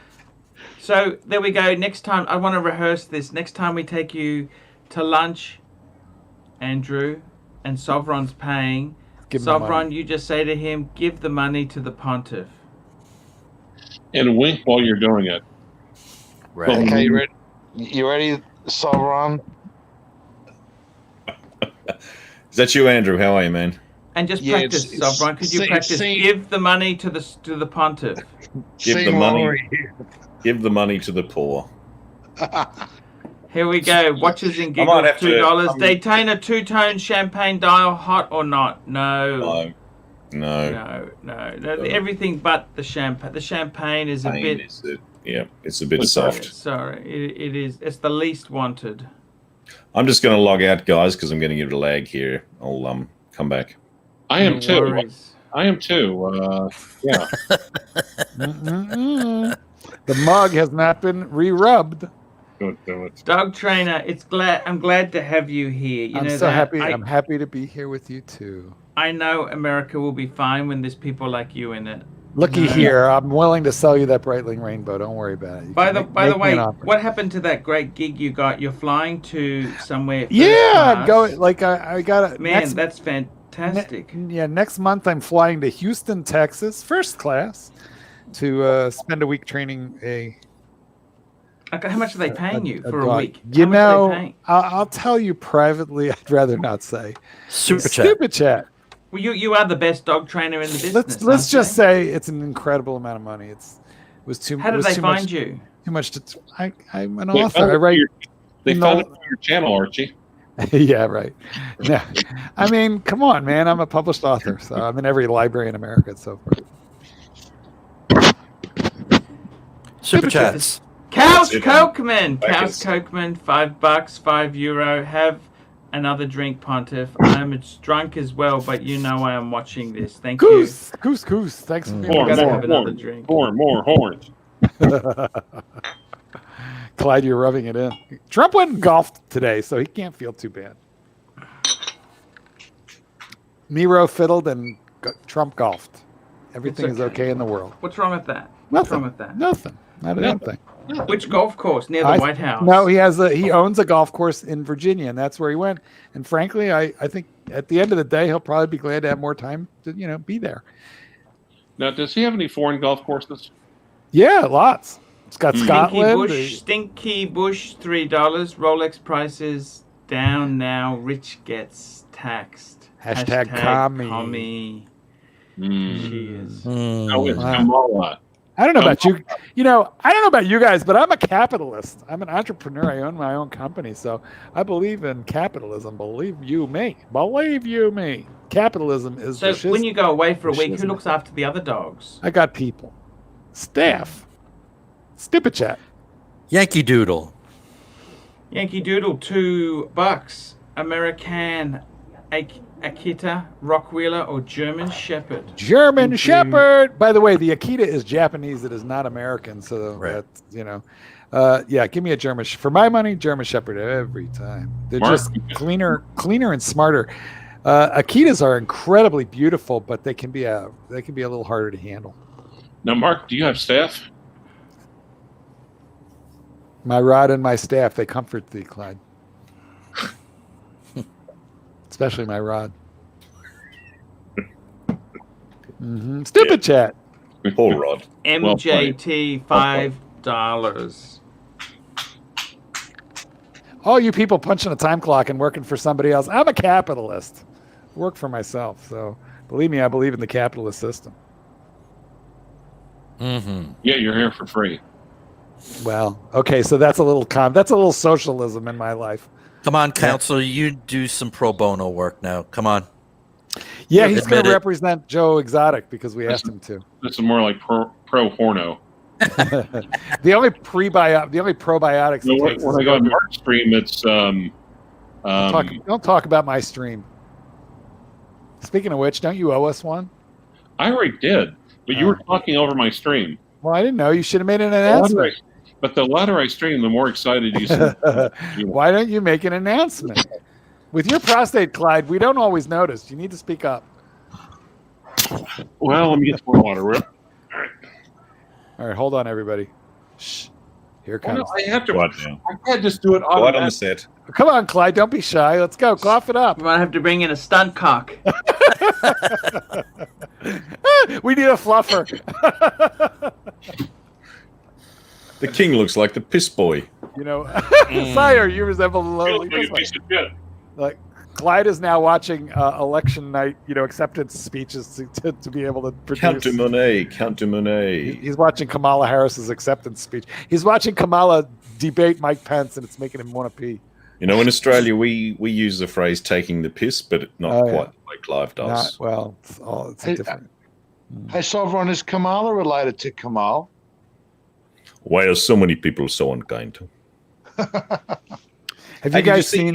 So there we go. Next time, I want to rehearse this. Next time we take you to lunch, Andrew, and Sovron's paying. Give him the Sovron, money. you just say to him, give the money to the pontiff. and wink while you're doing it. Right. Okay, you ready, Sauron? Is that you, Andrew? How are you, man? And just Yeah, practice, it's- Sovron. Could you see- practice? see- Give the money to the pontiff. Give Seen the money. Wongery. Give the money to the poor. Here we go. Watches and I might giggles, have to- $2. Daytona two-tone champagne dial, hot or not? No. No. No. Everything but the champagne. The champagne is a bit. It's a bit soft. Sorry, it is. It's the least wanted. I'm just going to log out, guys, because I'm going to give it a lag here. I'll come back. I am No too. worries. I am too. Yeah. The mug has not been re-rubbed. Don't do it. Dog trainer, I'm glad to have you here. You I'm know so that happy. I'm happy to be here with you too. I know America will be fine when there's people like you in it. Looky No. here, I'm willing to sell you that Breitling rainbow. Don't worry about it. You By can the make me way, an offer. what happened to that great gig you got? You're flying to somewhere. first Yeah, class. go like I got it. Man, that's fantastic. Next month I'm flying to Houston, Texas, first class, to spend a week training a. Okay, how much are they paying you for a dog. week? You How much are they know, paying? I'll tell you privately. I'd rather not say. Super chat. Stupid chat. Well, you are the best dog trainer in the business. Let's aren't just you? say it's an incredible amount of money. It was too. How it did was they too find much, you? Too much to. I'm an They author. found I it write. They in found the- it on your channel, Archie. Yeah, right. No, I mean, come on, man. I'm a published author, so I'm in every library in America and so forth. Super chats. Couch That's it. Cokeman. Back Couch is- Cokeman, $5, €5. Have another drink, Pontiff. I'm drunk as well, but you know I am watching this. Thank Goose. Thanks for being you. More, Gotta more, have another more. drink. More horns. Clyde, you're rubbing it in. Trump went and golfed today, so he can't feel too bad. Miro fiddled and Trump golfed. Everything It's is okay. okay in the world. What's wrong with that? What's wrong with that? Nothing. Not a damn thing. Which golf course? Near the White House? No, he owns a golf course in Virginia, and that's where he went. And frankly, I think at the end of the day, he'll probably be glad to have more time to be there. Now, does he have any foreign golf courses? Yeah, lots. It's got Scotland. Stinky Bush, $3. Rolex prices down now. Rich gets taxed. Hashtag commie. Cheers. No, it's Kamala. I don't know about you. I don't know about you guys, but I'm a capitalist. I'm an entrepreneur. I own my own company, so I believe in capitalism. Believe you me. Believe you me. Capitalism is. So the when you go away for a week, who fascism. looks after the other dogs? I got people, staff. Stupid chat. Yankee Doodle. Yankee Doodle, $2. American Akita, Rockwheeler, or German Shepherd? German Thank you. Shepherd. By the way, the Akita is Japanese. It is not American. So Right. that's yeah. Give me a German for my money. German Shepherd every time. They're Mark. just cleaner and smarter. Akitas are incredibly beautiful, but they can be a little harder to handle. Now, Mark, do you have staff? My rod and my staff, they comfort thee, Clyde. Especially my rod. Stupid chat. Poor Rod. MJT, $5. All you people punching a time clock and working for somebody else. I'm a capitalist. I work for myself. So believe me, I believe in the capitalist system. Mm-hmm. Yeah, you're here for free. Well, okay, so that's a little socialism in my life. Come on, counselor, you do some pro bono work now. Come on. Yeah, he's going Admit to it. represent Joe Exotic because we asked him to. This is more like pro horno. The only probiotics. No, he when takes I is go on yogurt. Mark's stream, it's Don't talk about my stream. Speaking of which, don't you owe us one? I already did, but you were talking over my stream. Well, I didn't know. You should have made an announcement. But the louder I stream, the more excited you seem. Why don't you make an announcement? With your prostate, Clyde, we don't always notice. You need to speak up. Well, let me get some more water. All right, hold on, everybody. Shh. Here it comes. Well, I have to. Right now. I can't just do it Right on the automatically. set. Come on, Clyde. Don't be shy. Let's go. Cough it up. We might have to bring in a stunt cock. We need a fluffer. The king looks like the piss boy. You know, Sire, you resemble the lonely Like a piece of shit. Like Clyde is now watching election night, acceptance speeches to be able to produce. Count de Monet, Count de Monet. He's watching Kamala Harris's acceptance speech. He's watching Kamala debate Mike Pence, and it's making him want to pee. You know, in Australia, we use the phrase "taking the piss," but not quite like Clive does. It's a different. Hey, Sovereign, is Kamala related to Kamal? Why are so many people so unkind? Have you guys seen?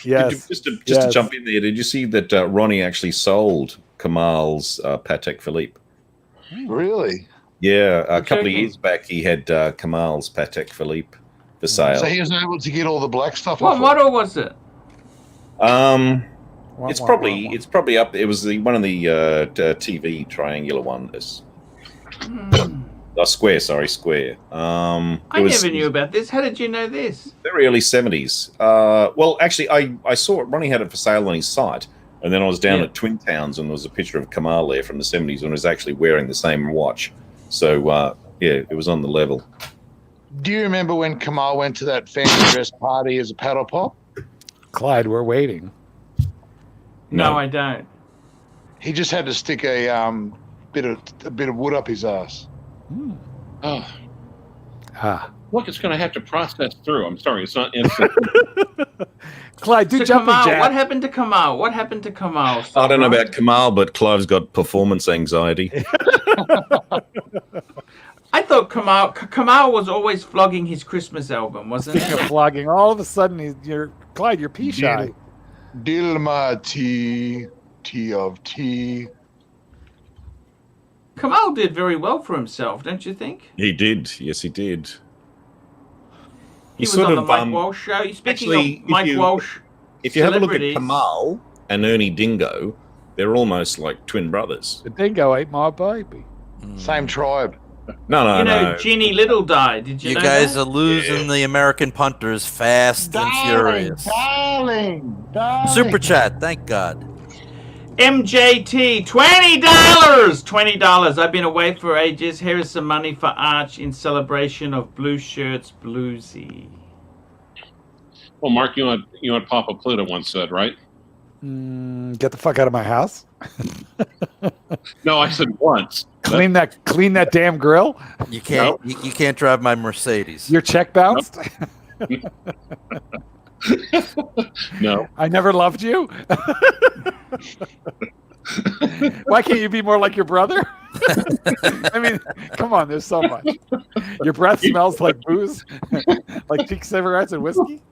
Yes. Just to jump in there, did you see that Ronnie actually sold Kamal's Patek Philippe? Really? Yeah, a couple of years back, he had Kamal's Patek Philippe for sale. So he was able to get all the black stuff What off model was it? It's probably up. It was one of the TV triangular ones. Square. I never knew about this. How did you know this? Very early 70s. Well, actually, I saw it. Ronnie had it for sale on his site, and then I was down at Twin Towns, and there was a picture of Kamal there from the 70s, and he was actually wearing the same watch. So, it was on the level. Do you remember when Kamal went to that fancy dress party as a paddle pop? Clyde, we're waiting. No, I don't. He just had to stick a bit of wood up his ass. Oh. Look, it's going to have to process through. I'm sorry, it's not instant. Clyde, do jumping Kamal, jack. what happened to Kamal? What happened to Kamal? I don't know about Kamal, but Clive's got performance anxiety. I thought Kamal was always flogging his Christmas album, wasn't Speaking it? of flogging, all of a sudden, Clyde, you're pea shy. Dilma tea of tea. Kamal did very well for himself, don't you think? He did. Yes, he did. He was on the Mike Walsh show. Speaking of Mike Walsh, if you have a look at Kamal and Ernie Dingo, they're almost like twin brothers. The dingo ate my baby. Same tribe. No. Ginny Little died. Did you know guys that? are losing the American punters fast and furious. Darling. Super chat, thank God. MJT, $20. I've been away for ages. Here is some money for Arch in celebration of Blue Shirts Bluesy. Well, Mark, you know what Papa Pluto once said, right? Get the fuck out of my house. No, I said once. Clean that damn grill. You can't you can't drive my Mercedes. Your check bounced. No. I never loved you. Why can't you be more like your brother? I mean, come on, there's so much. Your breath smells like booze, like cheap cigarettes and whiskey.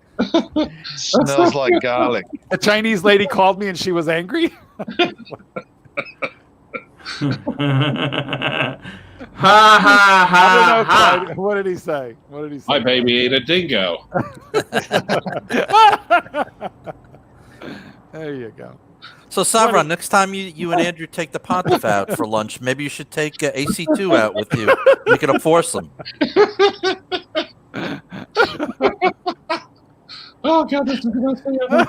Smells like garlic. A Chinese lady called me and she was angry. Ha ha ha ha. What did he say? My baby ate a dingo. There you go. So, Savron, next time you and Andrew take the Pontiff out for lunch, maybe you should take AC2 out with you. We can force them. Oh, God, this is the best thing ever.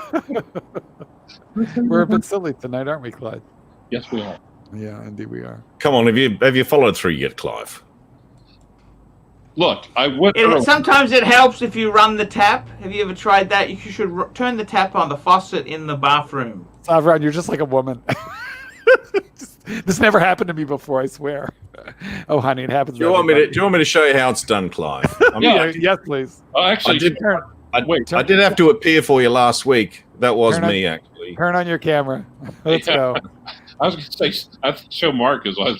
We're a bit silly tonight, aren't we, Clyde? Yes, we are. Yeah, indeed we are. Come on, have you followed through yet, Clive? Look, I would. Sometimes it helps if you run the tap. Have you ever tried that? You should turn the tap on the faucet in the bathroom. Savron, you're just like a woman. This never happened to me before, I swear. Oh, honey, it happens. Do you want me to show you how it's done, Clive? Yes, please. Actually, I did have to appear for you last week. That was me, actually. Turn on your camera. Let's go. I was going to say, I have to show Mark as well.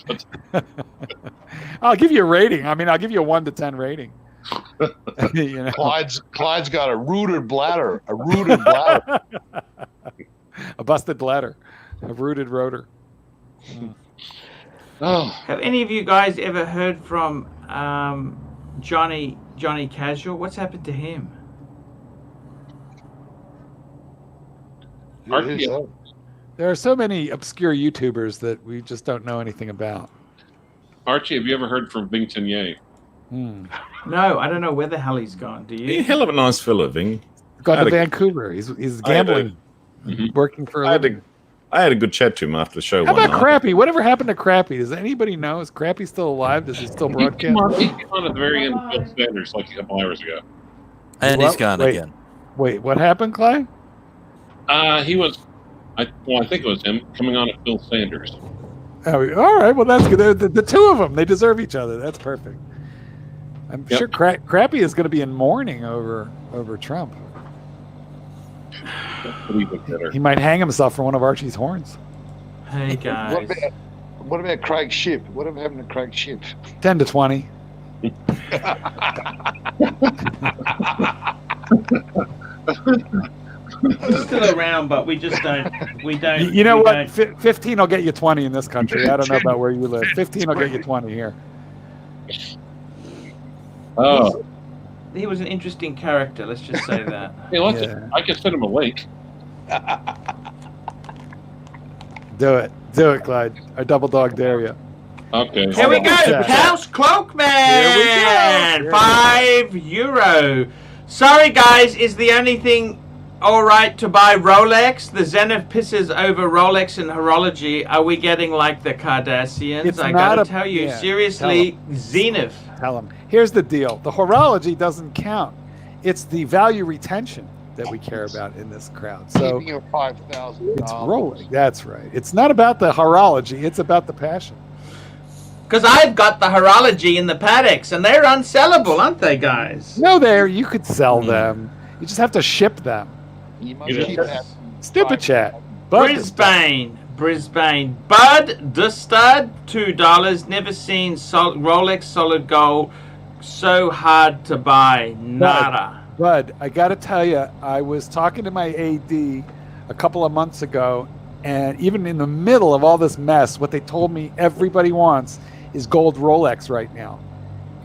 I'll give you a rating. I mean, I'll give you a 1 to 10 rating. You know? Clyde's got a rooted bladder. A rooted bladder. A busted bladder. A rooted rotor. Oh. Have any of you guys ever heard from Johnny Casual? What's happened to him? There are so many obscure YouTubers that we just don't know anything about. Archie, have you ever heard from Ving Tenier? No, I don't know where the hell he's gone. Do you? He's a hell of a nice fella, Ving. Gone to Vancouver. He's gambling, working for a living. I had a good chat to him after the show. How about Crappy? Whatever happened to Crappy? Does anybody know? Is Crappy still alive? Does he still broadcast? He came on at the very end of Bill Sanders like a couple hours ago. And he's gone again. Wait, what happened, Clay? He was, I think it was him coming on at Bill Sanders. Oh, all right. Well, that's good. The two of them, they deserve each other. That's perfect. I'm sure Crappy is going to be in mourning over Trump. He might hang himself for one of Archie's horns. Hey, guys. What about Craig Shipp? Whatever happened to Craig Shipp? 10 to 20. He's still around, but we don't. You know what? 15 will get you 20 in this country. I don't know about where you live. 15 will get you 20 here. Oh. He was an interesting character, let's just say that. Hey, I can send him a link. Do it, Clyde. I double dog dare you. Okay. Here we go, House Cloakman! Here we go. €5. Sorry, guys, is the only thing alright to buy Rolex? The Zenith pisses over Rolex and horology. Are we getting like the Kardashians? I gotta tell you, seriously, Zenith. Tell them. Here's the deal. The horology doesn't count. It's the value retention that we care about in this crowd. So Keeping your $5,000. it's rolling. That's right. It's not about the horology. It's about the passion. Because I've got the horology in the Patek's, and they're unsellable, aren't they, guys? No, you could sell them. You just have to ship them. You must keep that. Stupid chat. Brisbane. Bud the Stud, $2. Never seen Rolex solid gold so hard to buy. Nada. Bud, I got to tell you, I was talking to my AD a couple of months ago, and even in the middle of all this mess, what they told me everybody wants is gold Rolex right now.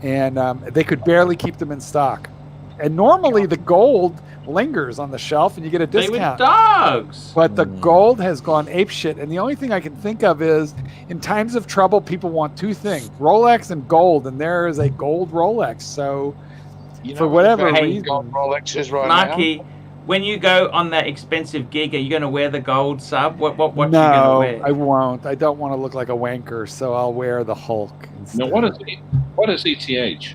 And they could barely keep them in stock. And normally the gold lingers on the shelf and you get a discount. They were dogs. But the gold has gone apeshit. And the only thing I can think of is in times of trouble, people want two things, Rolex and gold. And there is a gold Rolex. So for whatever reason. Gold Rolex is right Marky, now. when you go on that expensive gig, are you going to wear the gold sub? What no, you going to wear? I won't. I don't want to look like a wanker, so I'll wear the Hulk instead. Now, what is ETH?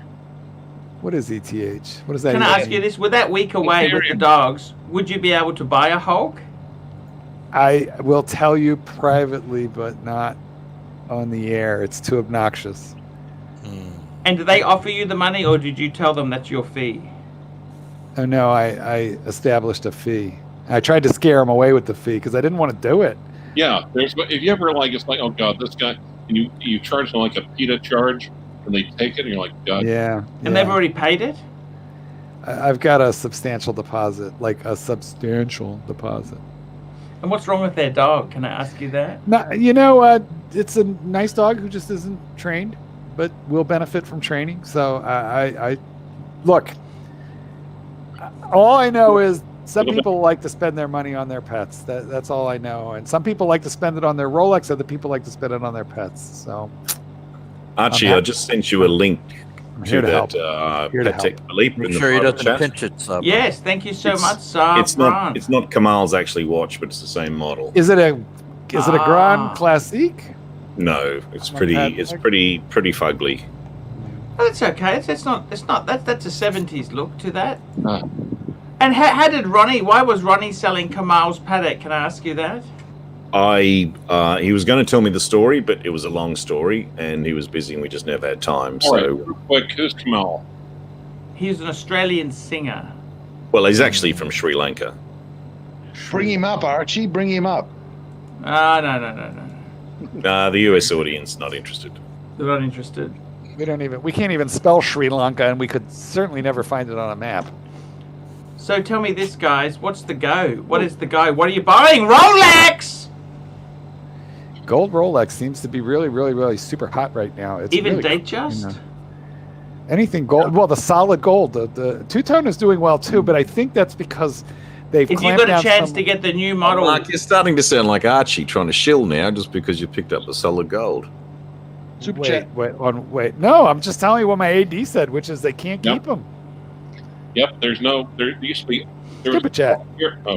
What is ETH? What is that? Can I ask you this? With that week away with the dogs, would you be able to buy a Hulk? I will tell you privately, but not on the air. It's too obnoxious. And did they offer you the money, or did you tell them that's your fee? Oh, no, I established a fee. I tried to scare him away with the fee because I didn't want to do it. Yeah, if you ever it's like, oh God, this guy, and you charge them like a PETA charge, and they take it, and you're like, God. Yeah. And they've already paid it? I've got a substantial deposit, like a substantial deposit. And what's wrong with their dog? Can I ask you that? No, it's a nice dog who just isn't trained, but will benefit from training. So I look. All I know is some people like to spend their money on their pets. That's all I know. And some people like to spend it on their Rolex. Other people like to spend it on their pets. So, Archie, I just sent you a link to that Patek Philippe. Make sure he doesn't pinch it. Yes, thank you so much, It's not Kamal's actually watch, but it's the same model. Is it a Grand Classique? No, it's pretty fugly. Oh, that's okay. That's not. That's a 70s look to that. No. And how did Ronnie? Why was Ronnie selling Kamal's Paddock? Can I ask you that? He was going to tell me the story, but it was a long story, and he was busy, and we just never had time. All right, So, real quick, who's Kamal? He's an Australian singer. well, he's actually from Sri Lanka. Bring him up, Archie. Bring him up. No. The US audience not interested. They're not interested. We can't even spell Sri Lanka, and we could certainly never find it on a map. So tell me this, guys. What's the go? What is the go? What are you buying? Rolex! Gold Rolex seems to be really, really, really super hot right now. It's Even really, Datejust? Anything gold. Well, the solid gold. The two-tone is doing well too, but I think that's because they've If you clamped got a down chance to get the new model, Mark, you're starting to sound like Archie trying to shill now just because you picked up the solid gold. Super Wait, chat. wait. No, I'm just telling you what my AD said, which is they can't keep them. Yep, there used to be. Super chat.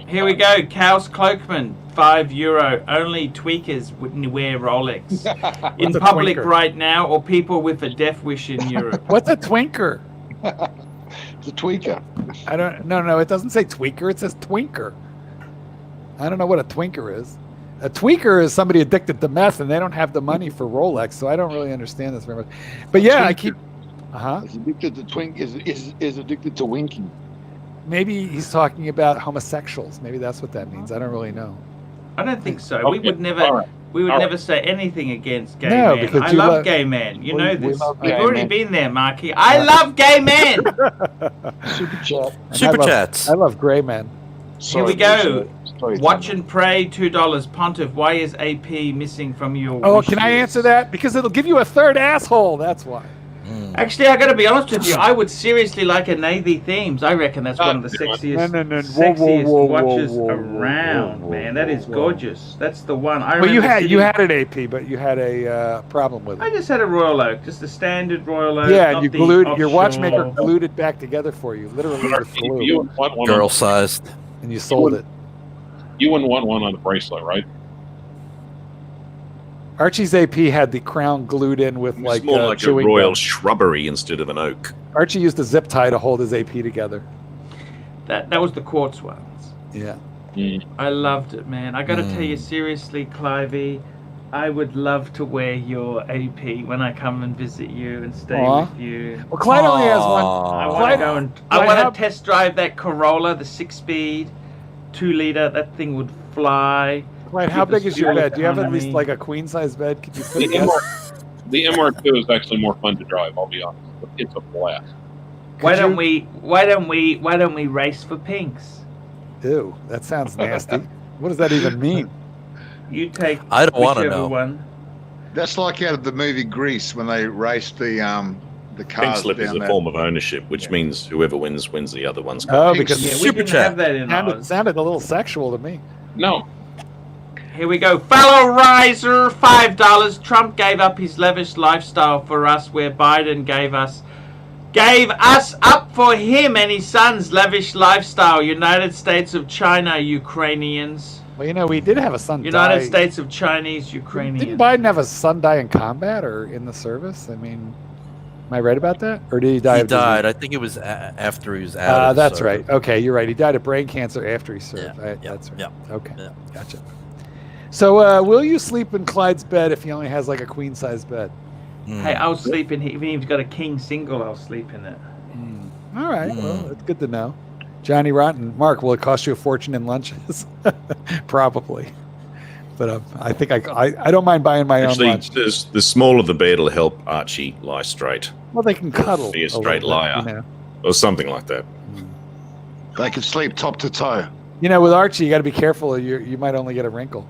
here we go. Kaus Cloakman, €5. Only tweakers wouldn't wear Rolex. In a public twinker? right now, or people with a death wish in Europe. What's a twinker? It's a tweaker. I don't. No. It doesn't say tweaker. It says twinker. I don't know what a twinker is. A tweaker is somebody addicted to meth, and they don't have the money for Rolex, so I don't really understand this very much. But yeah, I keep. Is addicted to is addicted to winking. Maybe he's talking about homosexuals. Maybe that's what that means. I don't really know. I don't think so. Okay, We would never. all right. We would All never say anything against gay No, men. because I you love love- gay men. You we- know we this. love We've gay already men. been there, Marky. I love gay men. Super chat. And Super I love- chats. I love gray men. Here we go. Sorry, Watch and pray, $2. Pontiff, why is AP missing from your Oh, wish can I list? answer that? Because it'll give you a third asshole. That's why. Actually, I got to be honest with you. I would seriously like a Navy themes. I reckon that's one of the sexiest, No. sexiest Whoa, watches whoa, around, whoa, man. That is whoa. gorgeous. That's the one. I Well, you remember had sitting- an AP, but you had a problem with I it. just had a Royal Oak, just a standard Royal Oak. Yeah, not you the glued your offshore. watchmaker glued it back together for you, literally with Archie, glue, you wouldn't want one Girl on, sized. and you sold it. you wouldn't want one on a bracelet, right? Archie's AP had the crown glued in with It's like more like a chewing royal gum. shrubbery instead of an oak. Archie used a zip tie to hold his AP together. That was the quartz ones. Yeah. I loved it, man. I got to tell you seriously, Clivey, I would love to wear your AP when I come and visit you and stay Aw. with you. Well, Clyde only has one. I want Clyde- to go and Clyde, I want how- to test drive that Corolla, the 6-speed, 2-liter. That thing would fly. Clyde, how Keep us big is your fuel bed? Do you have at least economy. like a queen size bed? Could you fit The, a the MR2 is actually more fun to drive. I'll be honest. It's a blast. Why Could don't you- we race for pinks? Ew, that sounds nasty. What does that even mean? You take I don't wanna whichever know. one. That's like out of the movie Grease when they raced the Pink cars slip is down a that. form of ownership, which means whoever wins the other one's car. Oh, Pink because Yeah, it we Super didn't chat. have that in ours. sounded a little sexual to me. No, Here we go. Fellow riser, $5. Trump gave up his lavish lifestyle for us, where Biden gave us up for him and his son's lavish lifestyle. United States of China, Ukrainians. Well, you know, we did have a son United die. States of Chinese, Ukrainians. Didn't Biden have a son die in combat or in the service? I mean, am I right about that? Or did he die? He of disease? died. I think it was after he was out. of That's service. right. Okay, you're right. He died of brain cancer after he served. Yeah, Right, yeah, that's right. yeah, Okay, yeah. gotcha. So, will you sleep in Clyde's bed if he only has like a queen size bed? Hey, I'll sleep in. Even if he's got a king single, I'll sleep in it. All right. Well, it's good to know. Johnny Rotten, Mark, will it cost you a fortune in lunches? Probably. But I think I don't mind buying my Actually, own lunch. the smaller the bed will help Archie lie straight, Well, they can cuddle. be a little straight bit, liar. You know? or something like that. They could sleep top to toe. You know, with Archie, you got to be careful. You might only get a wrinkle.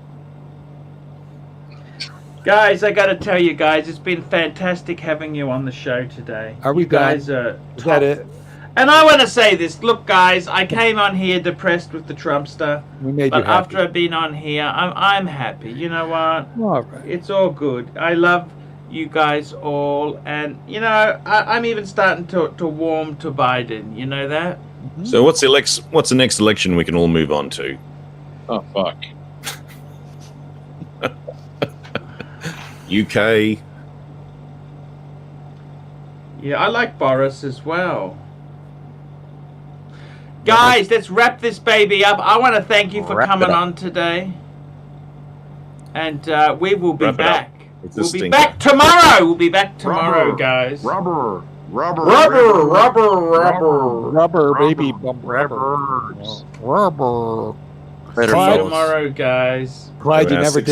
Guys, I got to tell you guys, it's been fantastic having you on the show today. Are we you guys done? are Is that it? And I want to say this. Look, guys, I came on here depressed with the Trumpster, We made but you happy. after I've been on here, I'm happy. You know what? All right. It's all good. I love you guys all, and you know, I'm even starting to warm to Biden. You know that? So what's the next election we can all move on to? oh fuck. UK. Yeah, I like Boris as well. Guys, let's wrap this baby up. I want to thank you for coming on today. And we will be back. We'll be back tomorrow. We'll be back tomorrow, guys. Rubber, baby, rubber. Later, Clyde, tomorrow, guys. Clyde, you never did.